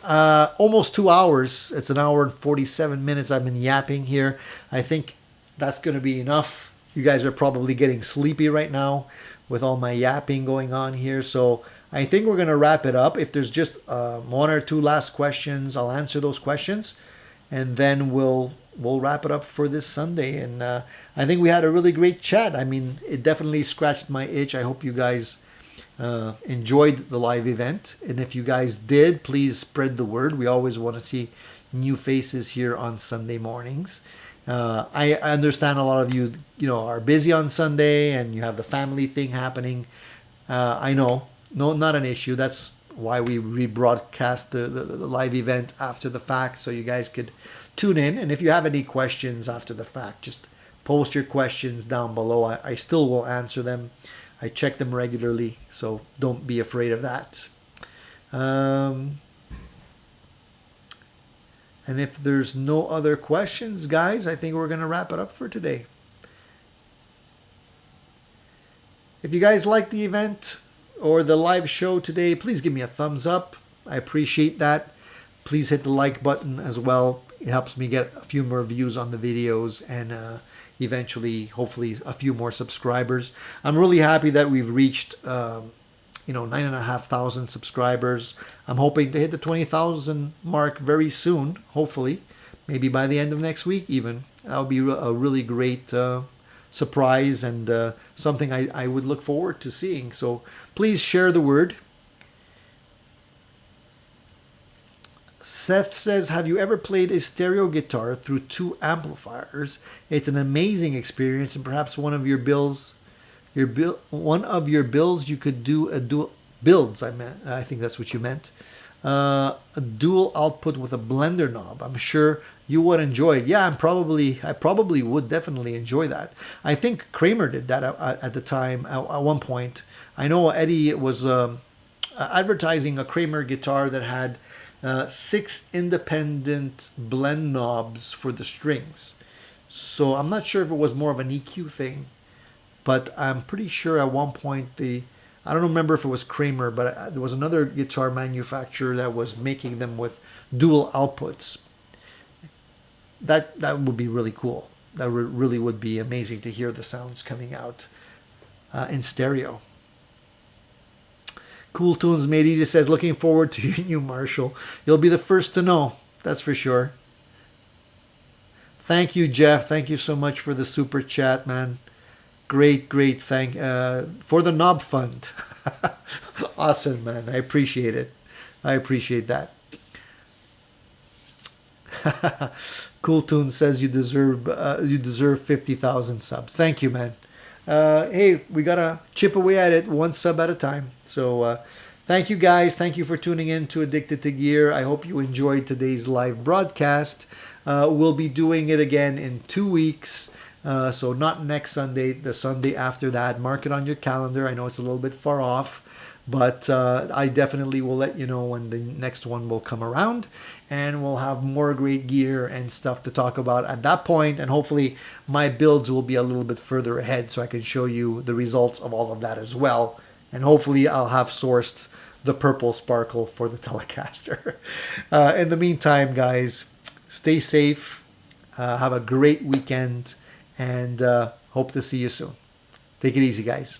Speaker 1: almost 2 hours. It's an hour and 47 minutes I've been yapping here. I think that's going to be enough. You guys are probably getting sleepy right now with all my yapping going on here, so I think we're going to wrap it up. If there's just one or two last questions, I'll answer those questions, and then we'll wrap it up for this Sunday. And I think we had a really great chat. I mean, it definitely scratched my itch. I hope you guys enjoyed the live event. And if you guys did, please spread the word. We always want to see new faces here on Sunday mornings. I understand a lot of you, are busy on Sunday and you have the family thing happening. I know. No, not an issue. That's why we rebroadcast the live event after the fact, so you guys could tune in. And if you have any questions after the fact, just post your questions down below. I still will answer them. I check them regularly, so don't be afraid of that. And if there's no other questions, guys, I think we're going to wrap it up for today. If you guys liked the event or the live show today, please give me a thumbs up. I appreciate that. Please hit the like button as well. It helps me get a few more views on the videos and eventually, hopefully, a few more subscribers. I'm really happy that we've reached 9,500 subscribers. I'm hoping to hit the 20,000 mark very soon, hopefully. Maybe by the end of next week even. That'll be a really great surprise and something I would look forward to seeing. So please share the word. Seth says, have you ever played a stereo guitar through 2 amplifiers? It's an amazing experience, and perhaps one of your builds you could do a dual builds. I think that's what you meant. A dual output with a blender knob. I'm sure you would enjoy it. Yeah, I probably would definitely enjoy that. I think Kramer did that at the time at one point. I know Eddie was advertising a Kramer guitar that had 6 independent blend knobs for the strings. So I'm not sure if it was more of an EQ thing, but I'm pretty sure at one point I don't remember if it was Kramer, but there was another guitar manufacturer that was making them with dual outputs. that would be really cool. That really would be amazing to hear the sounds coming out in stereo. Cool Tunes Matey just says, looking forward to your new Marshall. You'll be the first to know. That's for sure. Thank you, Jeff. Thank you so much for the super chat, man. Great thank for the knob fund. Awesome, man. I appreciate it. I appreciate that. Cool Tune says you deserve 50,000 subs. Thank you, man. Hey, we gotta chip away at it one sub at a time. So thank you guys. Thank you for tuning in to Addicted to Gear. I hope you enjoyed today's live broadcast. We'll be doing it again in 2 weeks. So not next Sunday, the Sunday after that. Mark it on your calendar. I know it's a little bit far off, but I definitely will let you know when the next one will come around, and we'll have more great gear and stuff to talk about at that point. And hopefully my builds will be a little bit further ahead so I can show you the results of all of that as well. And hopefully I'll have sourced the purple sparkle for the Telecaster. In the meantime, guys, stay safe. Have a great weekend, and hope to see you soon. Take it easy, guys.